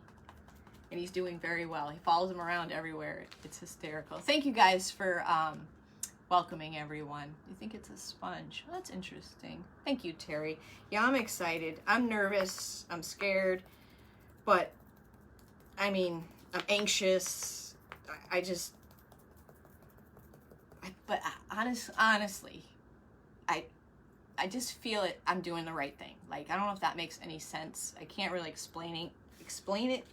And he's doing very well. He follows him around everywhere. It's hysterical. Thank you guys for welcoming everyone. You think it's a sponge? Oh, that's interesting. Thank you, Terry. Yeah, I'm excited. I'm nervous. I'm scared. But, I mean, I'm anxious. Honestly, I just feel it. I'm doing the right thing. Like, I don't know if that makes any sense. I can't really explain it.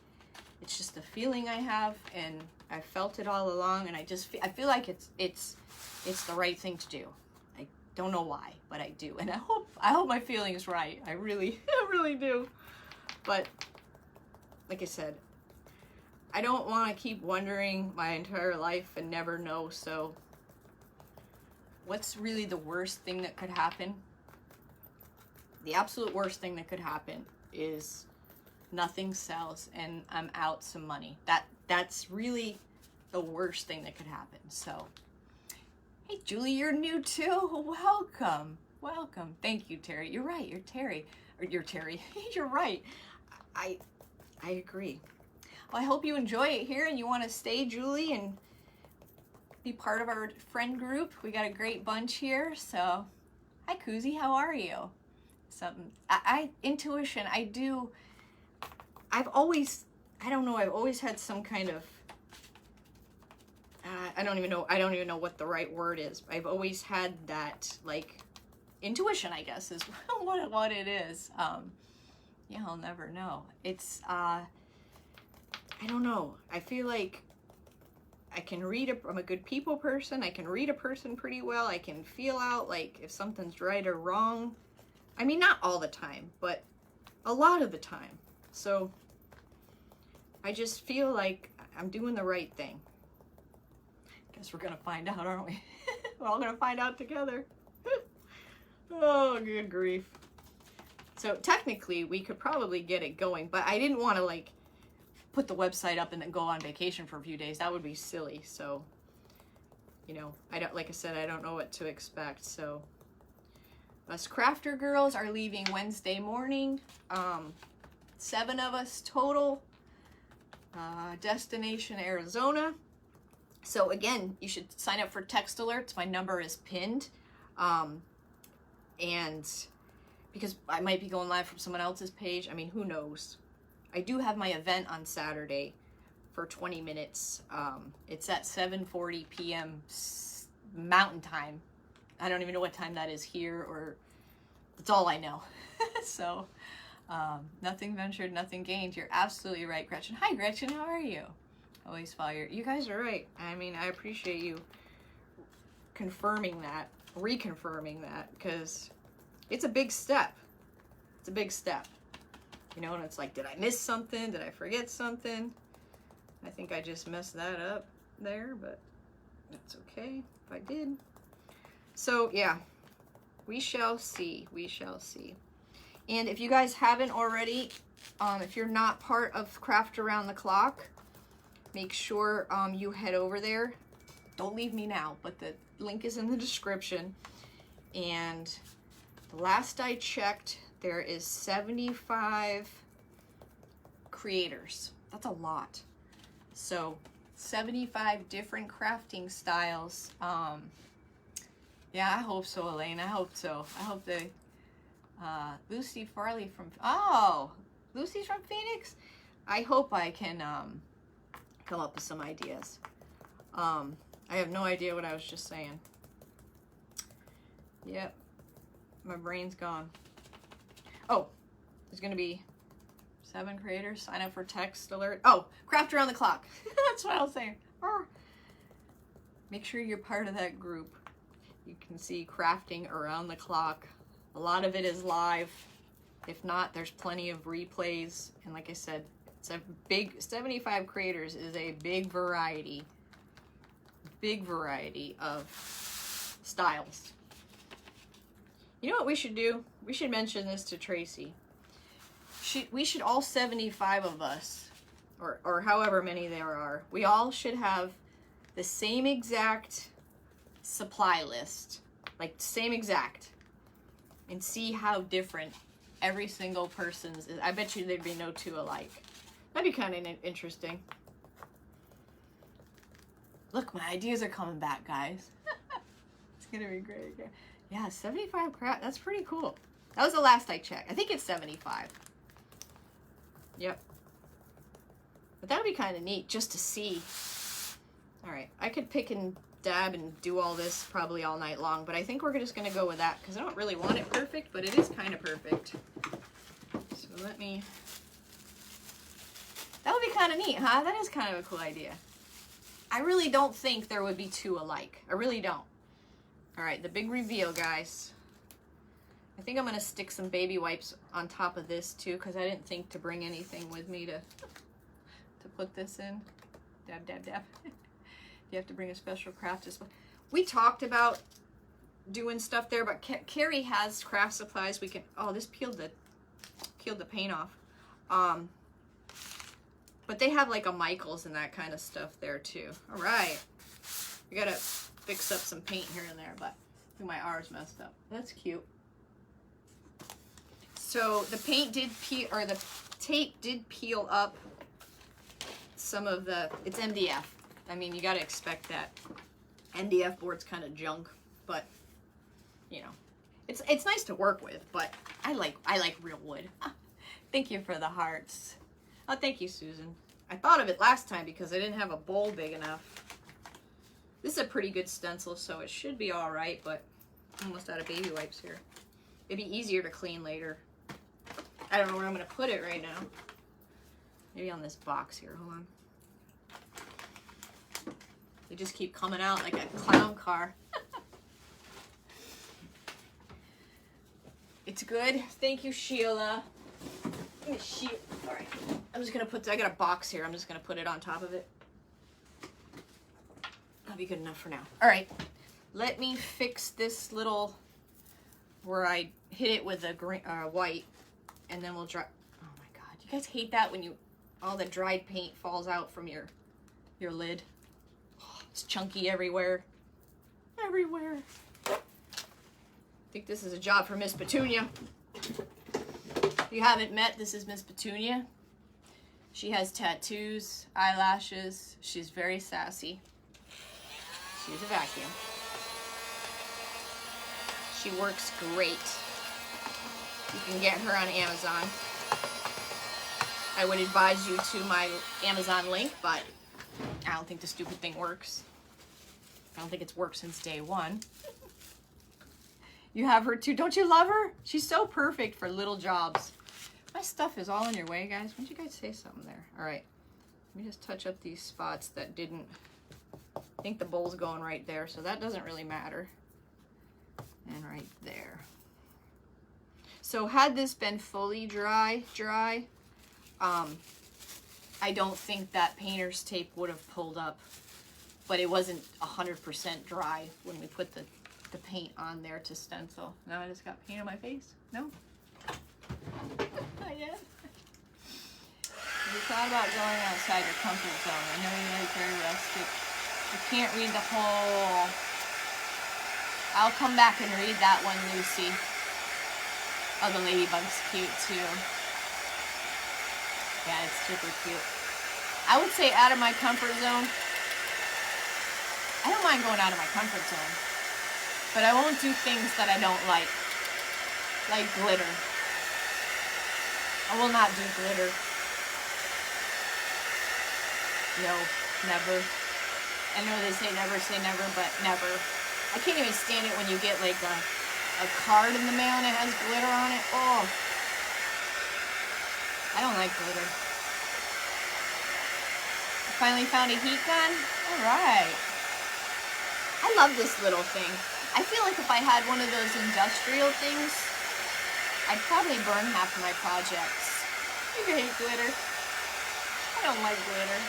It's just a feeling I have, and I felt it all along, and I feel like it's the right thing to do. I don't know why, but I do, and I hope my feeling is right. I really do. But like I said, I don't want to keep wondering my entire life and never know. So what's really the worst thing that could happen? The absolute worst thing that could happen is nothing sells and I'm out some money. That's really the worst thing that could happen. So, hey Julie, you're new too. Welcome. Thank you, Terry. You're right. You're Terry. Or you're Terry. You're right. I agree. Well, I hope you enjoy it here and you want to stay, Julie, and be part of our friend group. We got a great bunch here. So, hi Koozie, how are you? Intuition, I've always had some kind of, I don't even know what the right word is. I've always had that, like, intuition, I guess, is what it is. Yeah, I'll never know. It's, I don't know. I feel like I can I'm a good people person. I can read a person pretty well. I can feel out, like, if something's right or wrong. I mean, not all the time, but a lot of the time. So I just feel like I'm doing the right thing. Guess we're gonna find out, aren't we? We're all gonna find out together. Oh, good grief. So technically we could probably get it going, but I didn't want to, like, put the website up and then go on vacation for a few days. That would be silly. So, you know, like I said, I don't know what to expect. So us crafter girls are leaving Wednesday morning. 7 of us total. Destination Arizona. So again, you should sign up for text alerts. My number is pinned. And because I might be going live from someone else's page. I mean, who knows? I do have my event on Saturday for 20 minutes. It's at 7:40 p.m. Mountain Time. I don't even know what time that is here, or that's all I know. So, nothing ventured, nothing gained. You're absolutely right, Gretchen. Hi, Gretchen. How are you? Always follow you guys are right. I mean, I appreciate you confirming that, reconfirming that, because it's a big step. It's a big step. You know, and it's like, did I miss something? Did I forget something? I think I just messed that up there, but that's okay if I did. So, yeah, we shall see. We shall see. And if you guys haven't already, if you're not part of Craft Around the Clock, make sure you head over there. Don't leave me now, but the link is in the description. And the last I checked, there is 75 creators. That's a lot. So 75 different crafting styles. Yeah, I hope so, Elaine. I hope so. I hope they, Lucy Farley from, Lucy's from Phoenix? I hope I can come up with some ideas. I have no idea what I was just saying. Yep. My brain's gone. Oh, there's going to be 7 creators. Sign up for text alert. Oh, Craft Around the Clock. That's what I was saying. Make sure you're part of that group. You can see crafting around the clock. A lot of it is live. If not, there's plenty of replays. And like I said, it's a big, 75 creators is a big variety of styles. You know what we should do? We should mention this to Tracy. We should all 75 of us or however many there are. We all should have the same exact supply list, like same exact, and see how different every single person's is. I bet you there'd be no two alike. That'd be kind of interesting. Look, my ideas are coming back, guys. It's gonna be great. Yeah, 75 crap. That's pretty cool. That was the last I checked. I think it's 75. Yep. But that would be kind of neat just to see. All right, I could pick and dab and do all this probably all night long, but I think we're just gonna go with that because I don't really want it perfect, but it is kind of perfect. So let me, that would be kind of neat, huh? That is kind of a cool idea. I really don't think there would be two alike. I really don't. All right, the big reveal, guys. I think I'm gonna stick some baby wipes on top of this too because I didn't think to bring anything with me to put this in. Dab, dab, dab. You have to bring a special craft display. We talked about doing stuff there, but Carrie has craft supplies. We can. Oh, this peeled the paint off. But they have like a Michaels and that kind of stuff there too. All right, we gotta fix up some paint here and there, but I think my R's messed up. That's cute. So the paint did peel, or the tape did peel up some of the. It's MDF. I mean, you got to expect that. MDF board's kind of junk, but you know, it's nice to work with. But I like real wood. Thank you for the hearts. Oh, thank you, Susan. I thought of it last time because I didn't have a bowl big enough. This is a pretty good stencil, so it should be all right. But I'm almost out of baby wipes here. It'd be easier to clean later. I don't know where I'm gonna put it right now. Maybe on this box here. Hold on. They just keep coming out like a clown car. It's good. Thank you, Sheila. All right. I'm just gonna put. I got a box here. I'm just gonna put it on top of it. That'll be good enough for now. All right. Let me fix this little where I hit it with the green, white, and then we'll dry. Oh my God! You guys hate that when all the dried paint falls out from your lid. It's chunky everywhere. Everywhere. I think this is a job for Miss Petunia. If you haven't met, this is Miss Petunia. She has tattoos, eyelashes. She's very sassy. She's a vacuum. She works great. You can get her on Amazon. I would advise you to my Amazon link, but I don't think the stupid thing works. I don't think it's worked since day one. You have her too. Don't you love her? She's so perfect for little jobs. My stuff is all in your way, guys. Why don't you guys say something there? All right. Let me just touch up these spots that didn't. I think the bowl's going right there, so that doesn't really matter. And right there. So had this been fully dry, I don't think that painter's tape would have pulled up, but it wasn't 100% dry when we put the paint on there to stencil. Now I just got paint on my face? No? Not yet. You thought about going outside your comfort zone. I know you're like very rustic. You can't read the whole... I'll come back and read that one, Lucy. Oh, the ladybug's cute too. Yeah, it's super cute. I would say out of my comfort zone. I don't mind going out of my comfort zone, but I won't do things that I don't like glitter. I will not do glitter. No, never. I know they say never, but never. I can't even stand it when you get like a card in the mail and it has glitter on it. Oh. I don't like glitter. I finally found a heat gun. All right. I love this little thing. I feel like if I had one of those industrial things, I'd probably burn half of my projects. You hate glitter. I don't like glitter.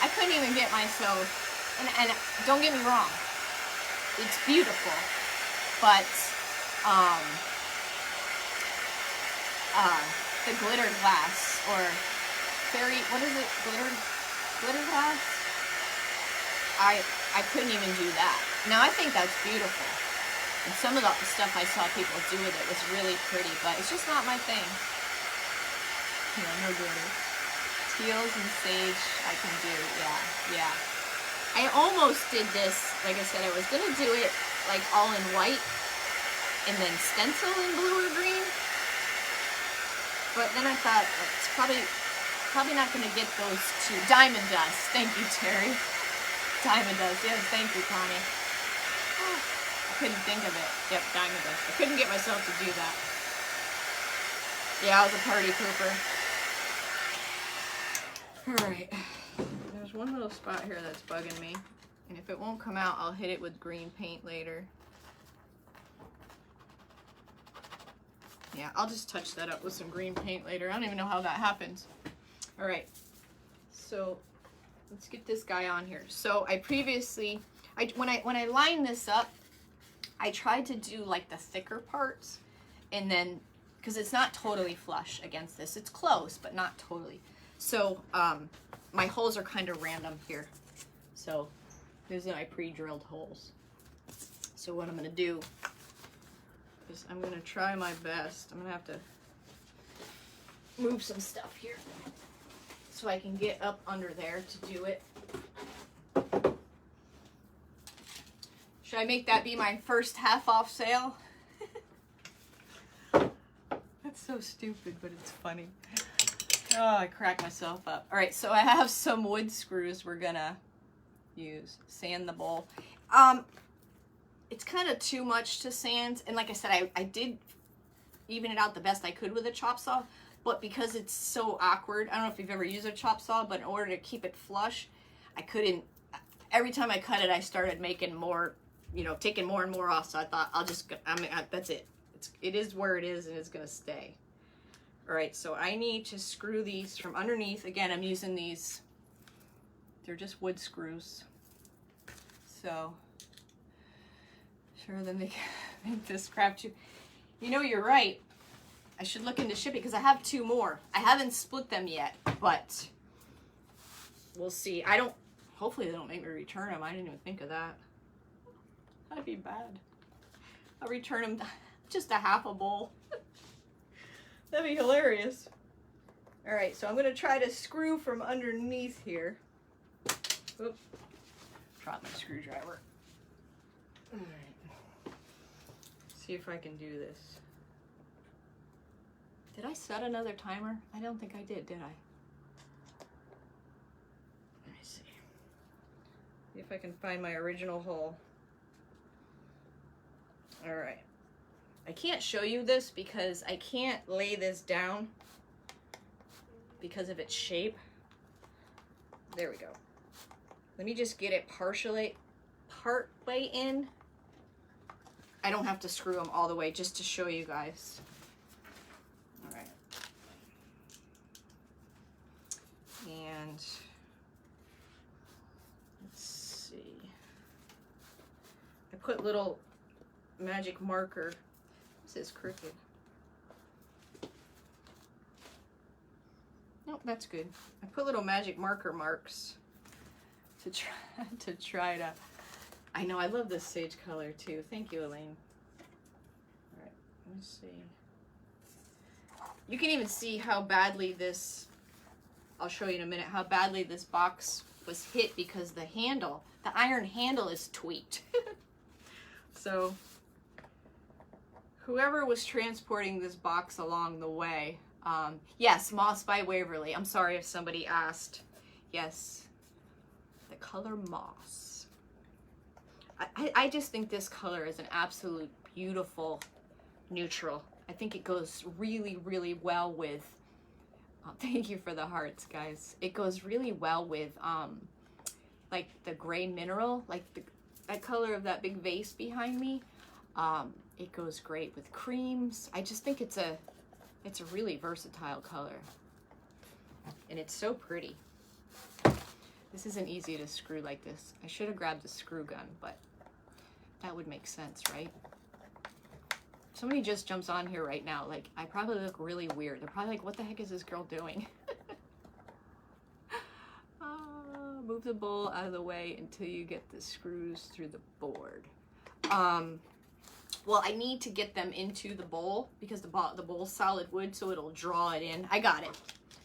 I couldn't even get myself, and don't get me wrong, it's beautiful, but the glitter glass or fairy, what is it, glitter glass? I couldn't even do that. Now I think that's beautiful. And some of the stuff I saw people do with it was really pretty, but it's just not my thing. Yeah, no glitter. Teals and sage I can do, yeah. I almost did this, like I said, I was gonna do it like all in white and then stencil in blue or green. But then I thought, it's probably not gonna get those two. Diamond dust, thank you, Terry. Diamond dust, yes, thank you, Connie. Oh, I couldn't think of it. Yep, diamond dust. I couldn't get myself to do that. Yeah, I was a party pooper. Alright, there's one little spot here that's bugging me, and if it won't come out, I'll hit it with green paint later. Yeah, I'll just touch that up with some green paint later. I don't even know how that happens. Alright, so let's get this guy on here. So I previously, when I lined this up, I tried to do like the thicker parts, and then, because it's not totally flush against this, it's close, but not totally. So my holes are kind of random here. So these are my pre-drilled holes. So what I'm going to do is I'm going to try my best. I'm going to have to move some stuff here so I can get up under there to do it. Should I make that be my first half off sale? That's so stupid, but it's funny. Oh, I cracked myself up. All right, so I have some wood screws we're gonna use. Sand the bowl. It's kind of too much to sand, and like I said, I did even it out the best I could with a chop saw, but because it's so awkward, I don't know if you've ever used a chop saw, but in order to keep it flush, I couldn't, every time I cut it, I started making more, you know, taking more and more off, so I thought, that's it. It is where it is, and it's gonna stay. All right, so I need to screw these from underneath. Again, I'm using these, they're just wood screws. So, sure, then they can make this crap too. You know, you're right. I should look into shipping because I have two more. I haven't split them yet, but we'll see. Hopefully they don't make me return them. I didn't even think of that. That'd be bad. I'll return them just a half a bowl. That'd be hilarious. All right, so I'm gonna try to screw from underneath here. Oop, dropped my screwdriver. All right, see if I can do this. Did I set another timer? I don't think I did I? Let me see. See if I can find my original hole. All right. I can't show you this because I can't lay this down because of its shape. There we go. Let me just get it part way in. I don't have to screw them all the way, just to show you guys. All right. And let's see. I put little magic marker. This is crooked. Nope, that's good. I put little magic marker marks to try to. I know, I love this sage color too. Thank you, Elaine. All right, let's see. You can even see how badly this, I'll show you in a minute, how badly this box was hit because the handle, the iron handle is tweaked. So whoever was transporting this box along the way, yes, Moss by Waverly. I'm sorry if somebody asked. Yes, the color moss. I just think this color is an absolute beautiful neutral. I think it goes really, really well with, thank you for the hearts, guys. It goes really well with, like the gray mineral, like that color of that big vase behind me. It goes great with creams. I just think it's a really versatile color. And it's so pretty. This isn't easy to screw like this. I should have grabbed a screw gun, but that would make sense, right? Somebody just jumps on here right now. Like, I probably look really weird. They're probably like, what the heck is this girl doing? the bowl out of the way until you get the screws through the board. Well, I need to get them into the bowl because the bowl's solid wood, so it'll draw it in. I got it.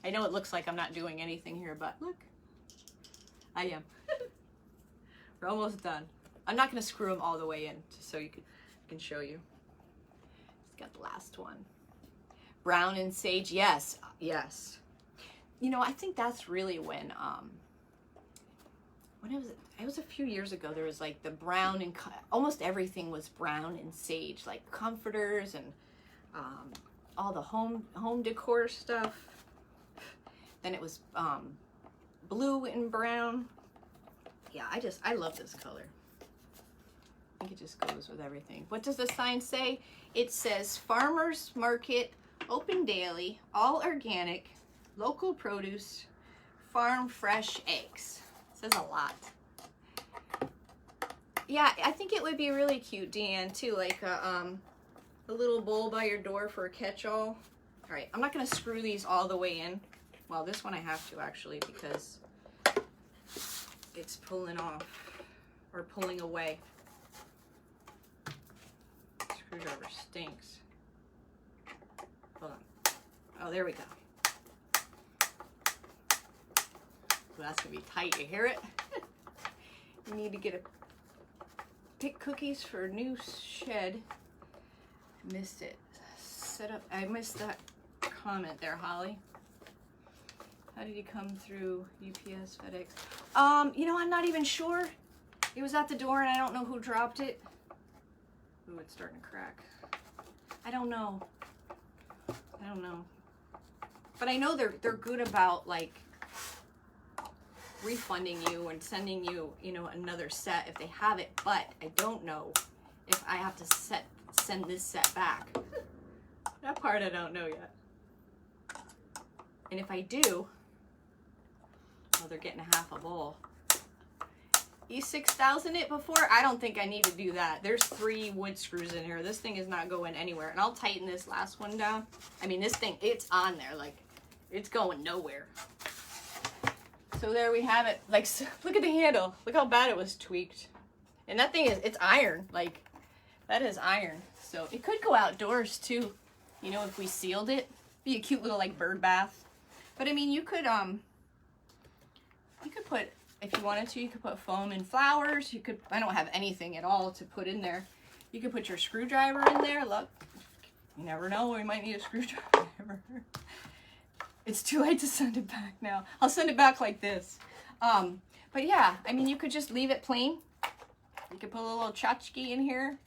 I know it looks like I'm not doing anything here, but look, I am. We're almost done. I'm not going to screw them all the way in, just so I can show you. It's got the last one. Brown and sage, yes, yes. You know, I think that's really when it was a few years ago, there was like the brown and almost everything was brown and sage, like comforters and all the home decor stuff. Then it was blue and brown. Yeah, I love this color. I think it just goes with everything. What does the sign say? It says Farmers Market, open daily, all organic, local produce, farm fresh eggs. It says a lot. Yeah, I think it would be really cute, Deanne, too, like a little bowl by your door for a catch-all. All right, I'm not gonna screw these all the way in. Well, this one I have to actually because it's pulling off or pulling away. Screwdriver stinks. Hold on. Oh, there we go. So that's gonna be tight. You hear it? You need to pick cookies for a new shed. Missed it. I missed that comment there, Holly. How did you come through UPS, FedEx? You know, I'm not even sure. It was at the door and I don't know who dropped it. Ooh, it's starting to crack. I don't know. But I know they're good about like refunding you and sending you, you know, another set if they have it, but I don't know if I have to send this set back. That part I don't know yet. And if I do, well, they're getting half a bowl. E6000 it before? I don't think I need to do that. There's 3 wood screws in here. This thing is not going anywhere. And I'll tighten this last one down. I mean, this thing, it's on there. Like, it's going nowhere. So there we have it. Like, look at the handle. Look how bad it was tweaked. And that thing it's iron. Like, that is iron. So it could go outdoors too. You know, if we sealed it. Be a cute little, like, bird bath. But, I mean, you could put, if you wanted to, you could put foam and flowers. You could, I don't have anything at all to put in there. You could put your screwdriver in there. Look, you never know, we might need a screwdriver. It's too late to send it back now. I'll send it back like this. But yeah, I mean, you could just leave it plain. You could put a little tchotchke in here,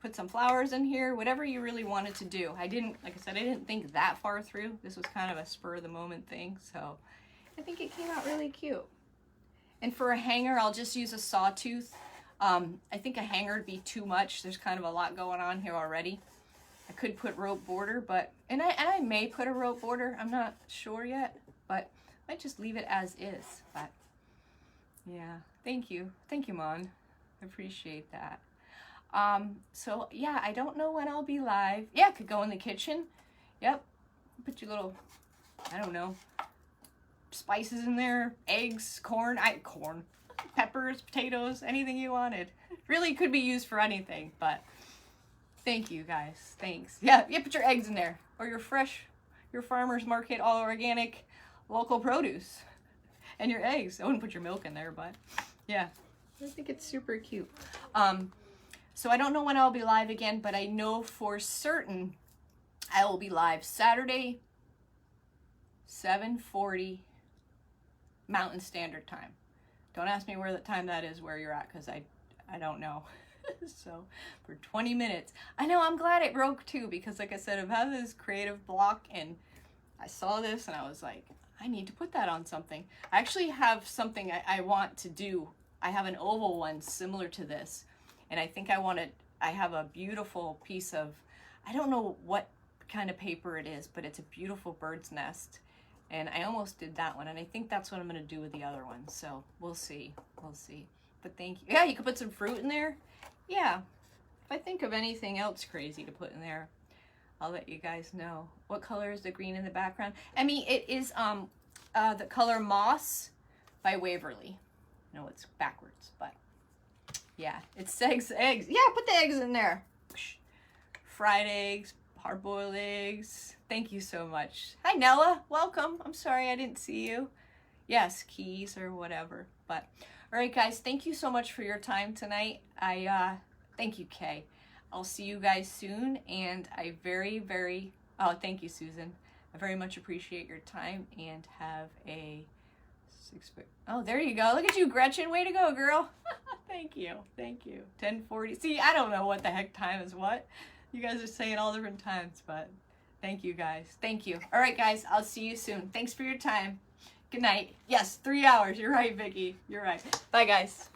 put some flowers in here, whatever you really wanted to do. I didn't, like I said, I didn't think that far through. This was kind of a spur of the moment thing, so I think it came out really cute. And for a hanger, I'll just use a sawtooth. I think a hanger would be too much. There's kind of a lot going on here already. I could put rope border, but, and I may put a rope border. I'm not sure yet, but I might just leave it as is. But yeah, thank you. Thank you, Mon. I appreciate that. So yeah, I don't know when I'll be live. Yeah, it could go in the kitchen. Yep. Put your little, I don't know, spices in there, eggs, corn, peppers, potatoes, anything you wanted. Really could be used for anything, but thank you guys. Thanks. Yeah, put your eggs in there or your farmer's market, all organic, local produce and your eggs. I wouldn't put your milk in there, but yeah, I think it's super cute. So I don't know when I'll be live again, but I know for certain I will be live Saturday, 7:40 Mountain Standard Time. Don't ask me where the time that is where you're at, because I don't know. So for 20 minutes. I know, I'm glad it broke too, because like I said, I've had this creative block and I saw this and I was like, I need to put that on something. I actually have something I want to do. I have an oval one similar to this, and I think I have a beautiful piece of, I don't know what kind of paper it is, but it's a beautiful bird's nest. And I almost did that one, and I think that's what I'm going to do with the other one. So we'll see. We'll see. But thank you. Yeah, you could put some fruit in there. Yeah. If I think of anything else crazy to put in there, I'll let you guys know. What color is the green in the background? I mean, it is the color Moss by Waverly. know it's backwards, but yeah, it's eggs. Yeah, put the eggs in there. Fried eggs, hard-boiled eggs. Thank you so much. Hi, Nella. Welcome. I'm sorry I didn't see you. Yes, keys or whatever. But all right, guys, thank you so much for your time tonight. Thank you, Kay. I'll see you guys soon, and I thank you, Susan. I very much appreciate your time, and have a oh, there you go. Look at you, Gretchen. Way to go, girl. Thank you. 10:40. See, I don't know what the heck time is what. You guys are saying all different times, but thank you, guys. Thank you. All right, guys, I'll see you soon. Thanks for your time. Good night. Yes, 3 hours. You're right, Vicki. You're right. Bye, guys.